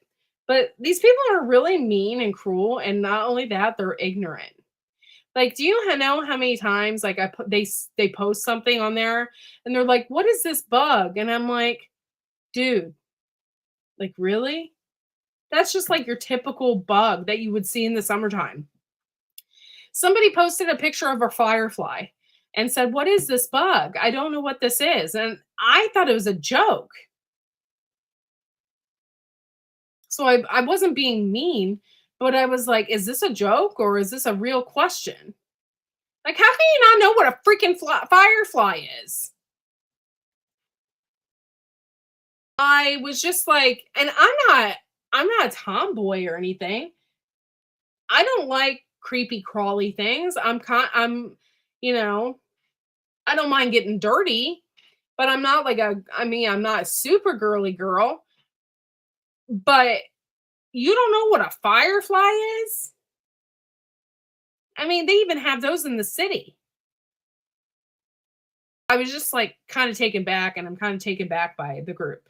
Speaker 3: But these people are really mean and cruel, and not only that, they're ignorant. Like, do you know how many times like they post something on there and they're like, "What is this bug?" And I'm like, "Dude, like really? That's just like your typical bug that you would see in the summertime. Somebody posted a picture of a firefly and said, "What is this bug? I don't know what this is." And I thought it was a joke. So I wasn't being mean, but I was like, is this a joke or is this a real question? Like, how can you not know what a freaking firefly is? I was just like, and I'm not a tomboy or anything. I don't like creepy crawly things. You know, I don't mind getting dirty, but I'm not like I'm not a super girly girl. But you don't know what a firefly is? I mean, they even have those in the city. I was just like kind of taken back, and I'm kind of taken back by the group.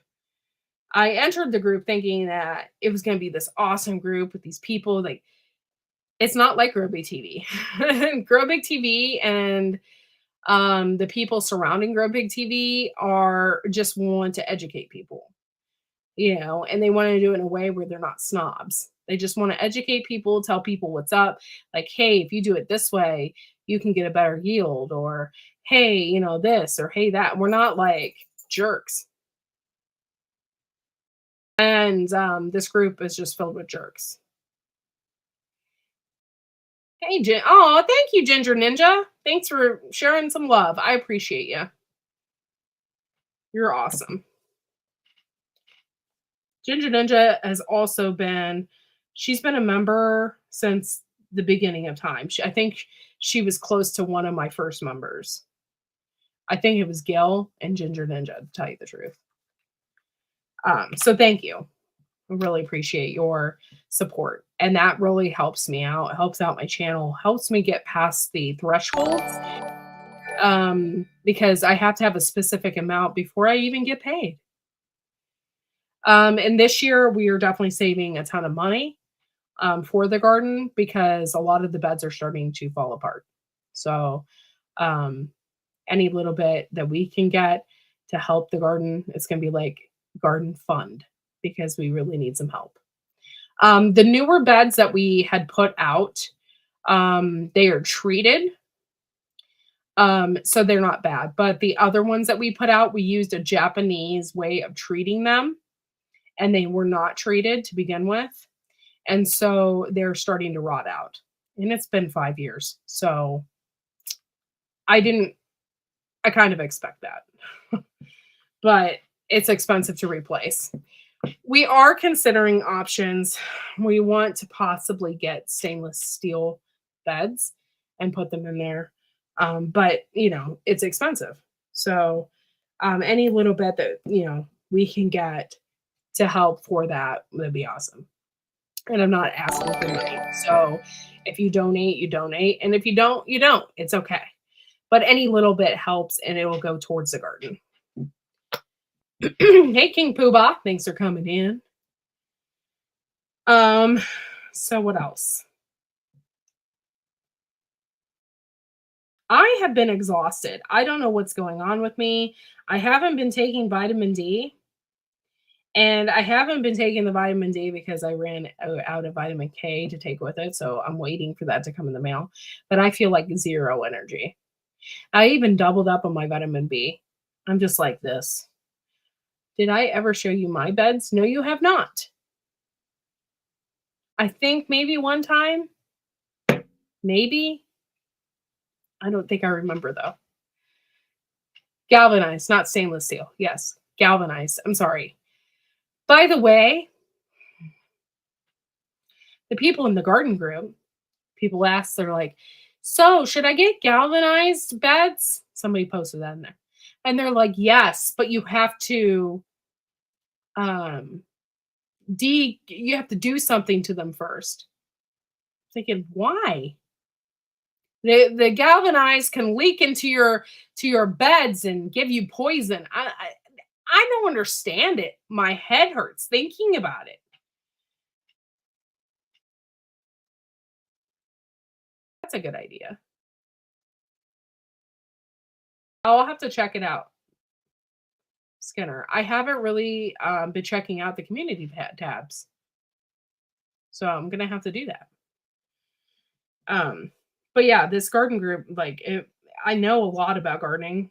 Speaker 3: I entered the group thinking that it was going to be this awesome group with these people. Like, it's not like Grow Big TV. Grow Big TV and the people surrounding Grow Big TV are just want to educate people, and they want to do it in a way where they're not snobs. They just want to educate people, tell people what's up. Like, hey, if you do it this way, you can get a better yield, or hey, this, or hey, that. We're not like jerks. And this group is just filled with jerks. Hey, oh, thank you, Ginger Ninja. Thanks for sharing some love. I appreciate you. You're awesome. Ginger Ninja has also she's been a member since the beginning of time. I think she was close to one of my first members. I think it was Gail and Ginger Ninja, to tell you the truth. So thank you. I really appreciate your support. And that really helps me out. It helps out my channel, helps me get past the thresholds. Because I have to have a specific amount before I even get paid. And this year we are definitely saving a ton of money for the garden because a lot of the beds are starting to fall apart. So any little bit that we can get to help the garden, it's going to be like garden fund because we really need some help. The newer beds that we had put out, they are treated. So they're not bad, but the other ones that we put out, we used a Japanese way of treating them and they were not treated to begin with. And so they're starting to rot out and it's been 5 years. So I kind of expect that, but it's expensive to replace. We are considering options. We want to possibly get stainless steel beds and put them in there. But it's expensive. So any little bit that, we can get to help for that would be awesome. And I'm not asking for money. So if you donate, you donate. And if you don't, you don't. It's okay. But any little bit helps and it will go towards the garden. Hey, King Poobah. Thanks for coming in. So what else? I have been exhausted. I don't know what's going on with me. I haven't been taking vitamin D. And I haven't been taking the vitamin D because I ran out of vitamin K to take with it. So I'm waiting for that to come in the mail. But I feel like zero energy. I even doubled up on my vitamin B. I'm just like this. Did I ever show you my beds? No, you have not. I think maybe one time. Maybe. I don't think I remember though. Galvanized, not stainless steel. Yes, galvanized. I'm sorry. By the way, the people in the garden group, people ask, they're like, so should I get galvanized beds? Somebody posted that in there. And they're like, yes, but you have to you have to do something to them first. I'm thinking, why? The galvanized can leak into your beds and give you poison. I don't understand it. My head hurts thinking about it. That's a good idea. I'll have to check it out. Skinner. I haven't really been checking out the community tabs. So I'm going to have to do that. But yeah, this garden group, I know a lot about gardening.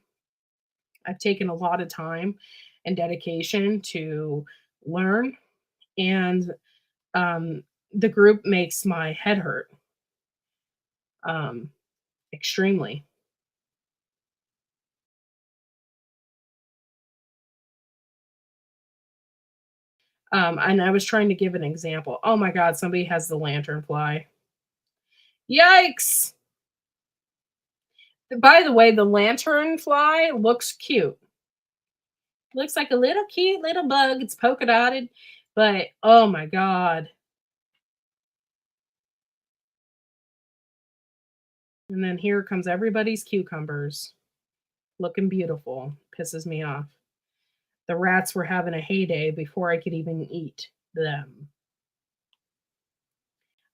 Speaker 3: I've taken a lot of time and dedication to learn, and um, the group makes my head hurt um, extremely. And I was trying to give an example. Oh my God, somebody has the lanternfly. Yikes! By the way, the lanternfly looks cute. Looks like a little cute little bug. It's polka dotted, but oh my God. And then here comes everybody's cucumbers. Looking beautiful. Pisses me off. The rats were having a heyday before I could even eat them.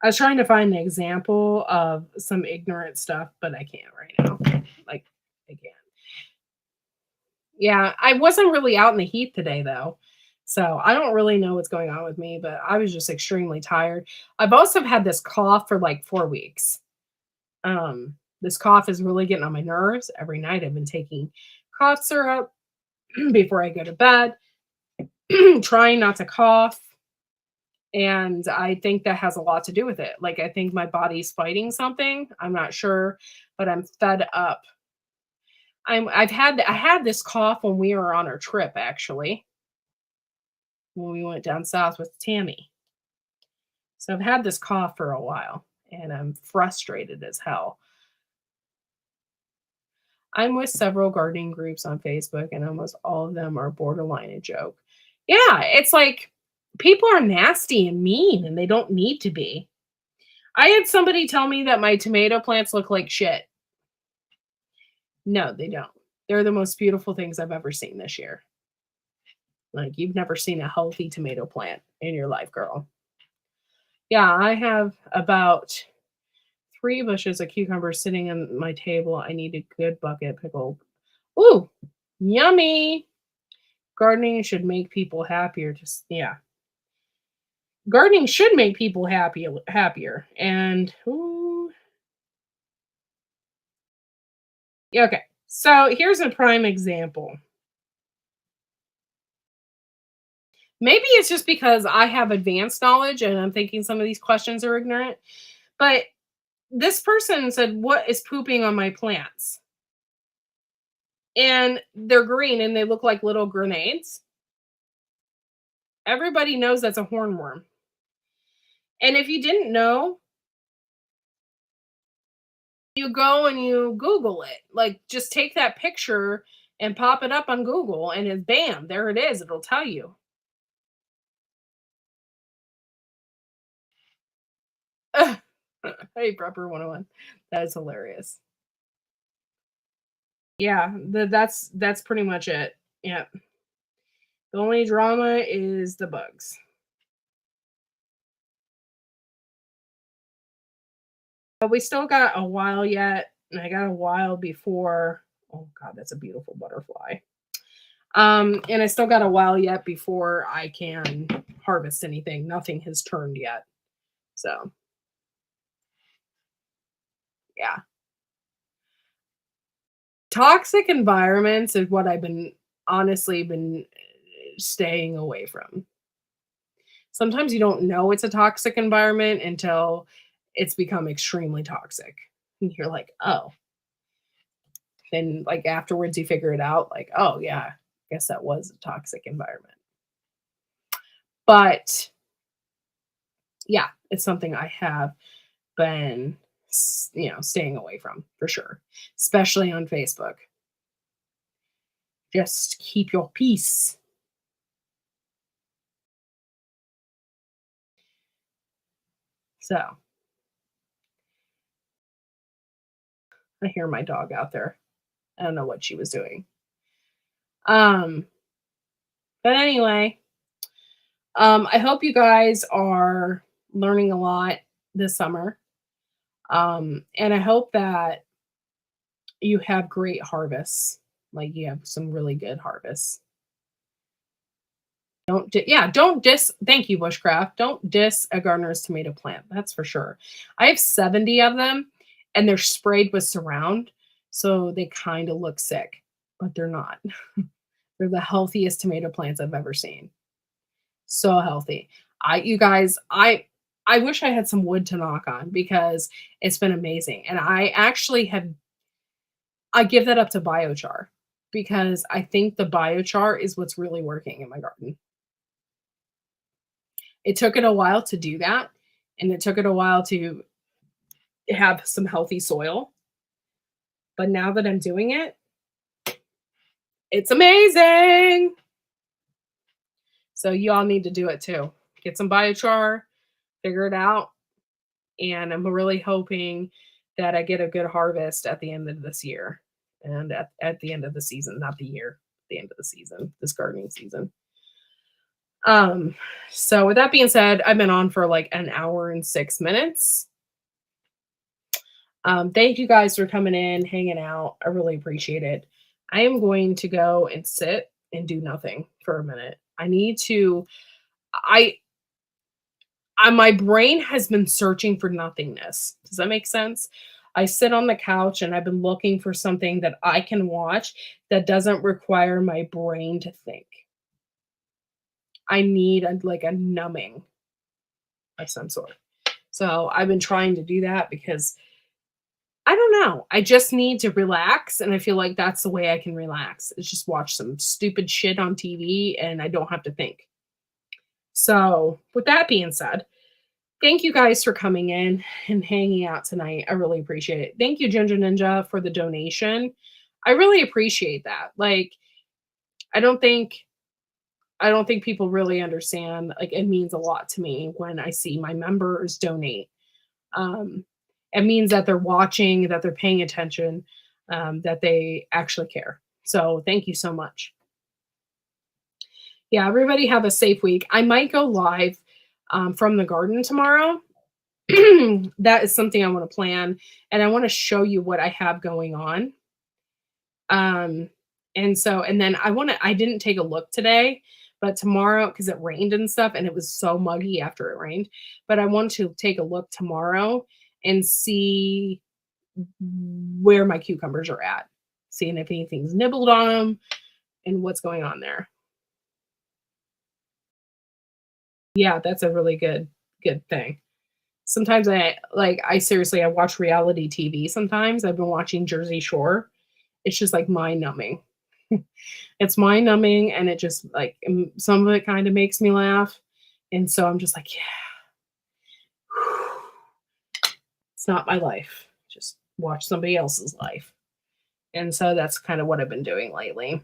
Speaker 3: I was trying to find an example of some ignorant stuff, but I can't right now. Like, I can't. Yeah, I wasn't really out in the heat today, though. So I don't really know what's going on with me, but I was just extremely tired. I've also had this cough for like 4 weeks. This cough is really getting on my nerves. Every night I've been taking cough syrup before I go to bed, trying not to cough. And I think that has a lot to do with it. Like, I think my body's fighting something. I'm not sure, but I'm fed up. I had this cough when we were on our trip, actually, when we went down south with Tammy. So I've had this cough for a while, and I'm frustrated as hell. I'm with several gardening groups on Facebook, and almost all of them are borderline a joke. Yeah, it's like people are nasty and mean, and they don't need to be. I had somebody tell me that my tomato plants look like shit. No, they don't. They're the most beautiful things I've ever seen this year. Like, you've never seen a healthy tomato plant in your life, girl. Yeah, I have about 3 bushes of cucumbers sitting on my table. I need a good bucket pickle. Ooh, yummy. Gardening should make people happier. Just, yeah. Gardening should make people happier. And, ooh. Yeah, okay. So here's a prime example. Maybe it's just because I have advanced knowledge and I'm thinking some of these questions are ignorant. But this person said, "What is pooping on my plants?" And they're green and they look like little grenades. Everybody knows that's a hornworm. And if you didn't know, you go and you Google it. Like, just take that picture and pop it up on Google, and it's bam, there it is. It'll tell you. Hey, Prepper 101. That is hilarious. Yeah, that's pretty much it. Yeah. The only drama is the bugs. But we still got a while yet, and I got a while before. Oh God, that's a beautiful butterfly. And I still got a while yet before I can harvest anything. Nothing has turned yet. So, yeah. Toxic environments is what I've been honestly been staying away from. Sometimes you don't know it's a toxic environment until it's become extremely toxic. And you're like, oh. Then like afterwards you figure it out, like, oh yeah, I guess that was a toxic environment. But yeah, it's something I have been, staying away from for sure, especially on Facebook. Just keep your peace. So I hear my dog out there. I don't know what she was doing. But anyway, I hope you guys are learning a lot this summer. And I hope that you have great harvests. Like, you have some really good harvests. Don't diss. Thank you, Bushcraft. Don't diss a gardener's tomato plant. That's for sure. I have 70 of them, and they're sprayed with Surround, so they kind of look sick, but they're not. They're the healthiest tomato plants I've ever seen. So healthy. You guys, I wish I had some wood to knock on because it's been amazing. And I actually I give that up to biochar because I think the biochar is what's really working in my garden. It took it a while to do that, and it took it a while to have some healthy soil. But now that I'm doing it, it's amazing. So you all need to do it too. Get some biochar, figure it out. And I'm really hoping that I get a good harvest at the end of this year and at the end of the season, not the year, the end of the season, this gardening season. So with that being said, I've been on for like an hour and 6 minutes. Thank you guys for coming in, hanging out. I really appreciate it. I am going to go and sit and do nothing for a minute. I need to, my brain has been searching for nothingness. Does that make sense? I sit on the couch and I've been looking for something that I can watch that doesn't require my brain to think. I need like a numbing of some sort. So I've been trying to do that because I don't know. I just need to relax. And I feel like that's the way I can relax. Is just watch some stupid shit on TV and I don't have to think. So with that being said, thank you guys for coming in and hanging out tonight. I really appreciate it. Thank you, Ginger Ninja, for the donation. I really appreciate that. Like, I don't think people really understand. Like, it means a lot to me when I see my members donate. It means that they're watching, that they're paying attention, that they actually care. So thank you so much. Yeah, everybody have a safe week. I might go live from the garden tomorrow. That is something I want to plan, and I want to show you what I have going on. And then I didn't take a look today, but tomorrow, because it rained and stuff, and it was so muggy after it rained, but I want to take a look tomorrow and see where my cucumbers are at, seeing if anything's nibbled on them and what's going on there. Yeah, that's a really good thing. Sometimes I seriously, I watch reality TV sometimes. I've been watching Jersey Shore. It's just like mind numbing. It's mind numbing, and it just like, some of it kind of makes me laugh. And so I'm just like, yeah, it's not my life. Just watch somebody else's life. And so that's kind of what I've been doing lately.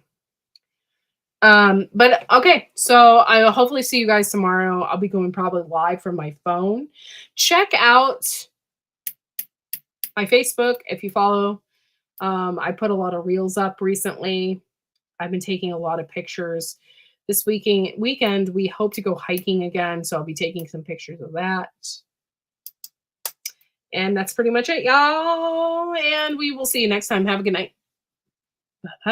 Speaker 3: But okay, so I'll hopefully see you guys tomorrow. I'll be going probably live from my phone. Check out my Facebook if you follow. I put a lot of reels up recently. I've been taking a lot of pictures. This weekend, we hope to go hiking again, so I'll be taking some pictures of that. And that's pretty much it, y'all. And we will see you next time. Have a good night. Bye.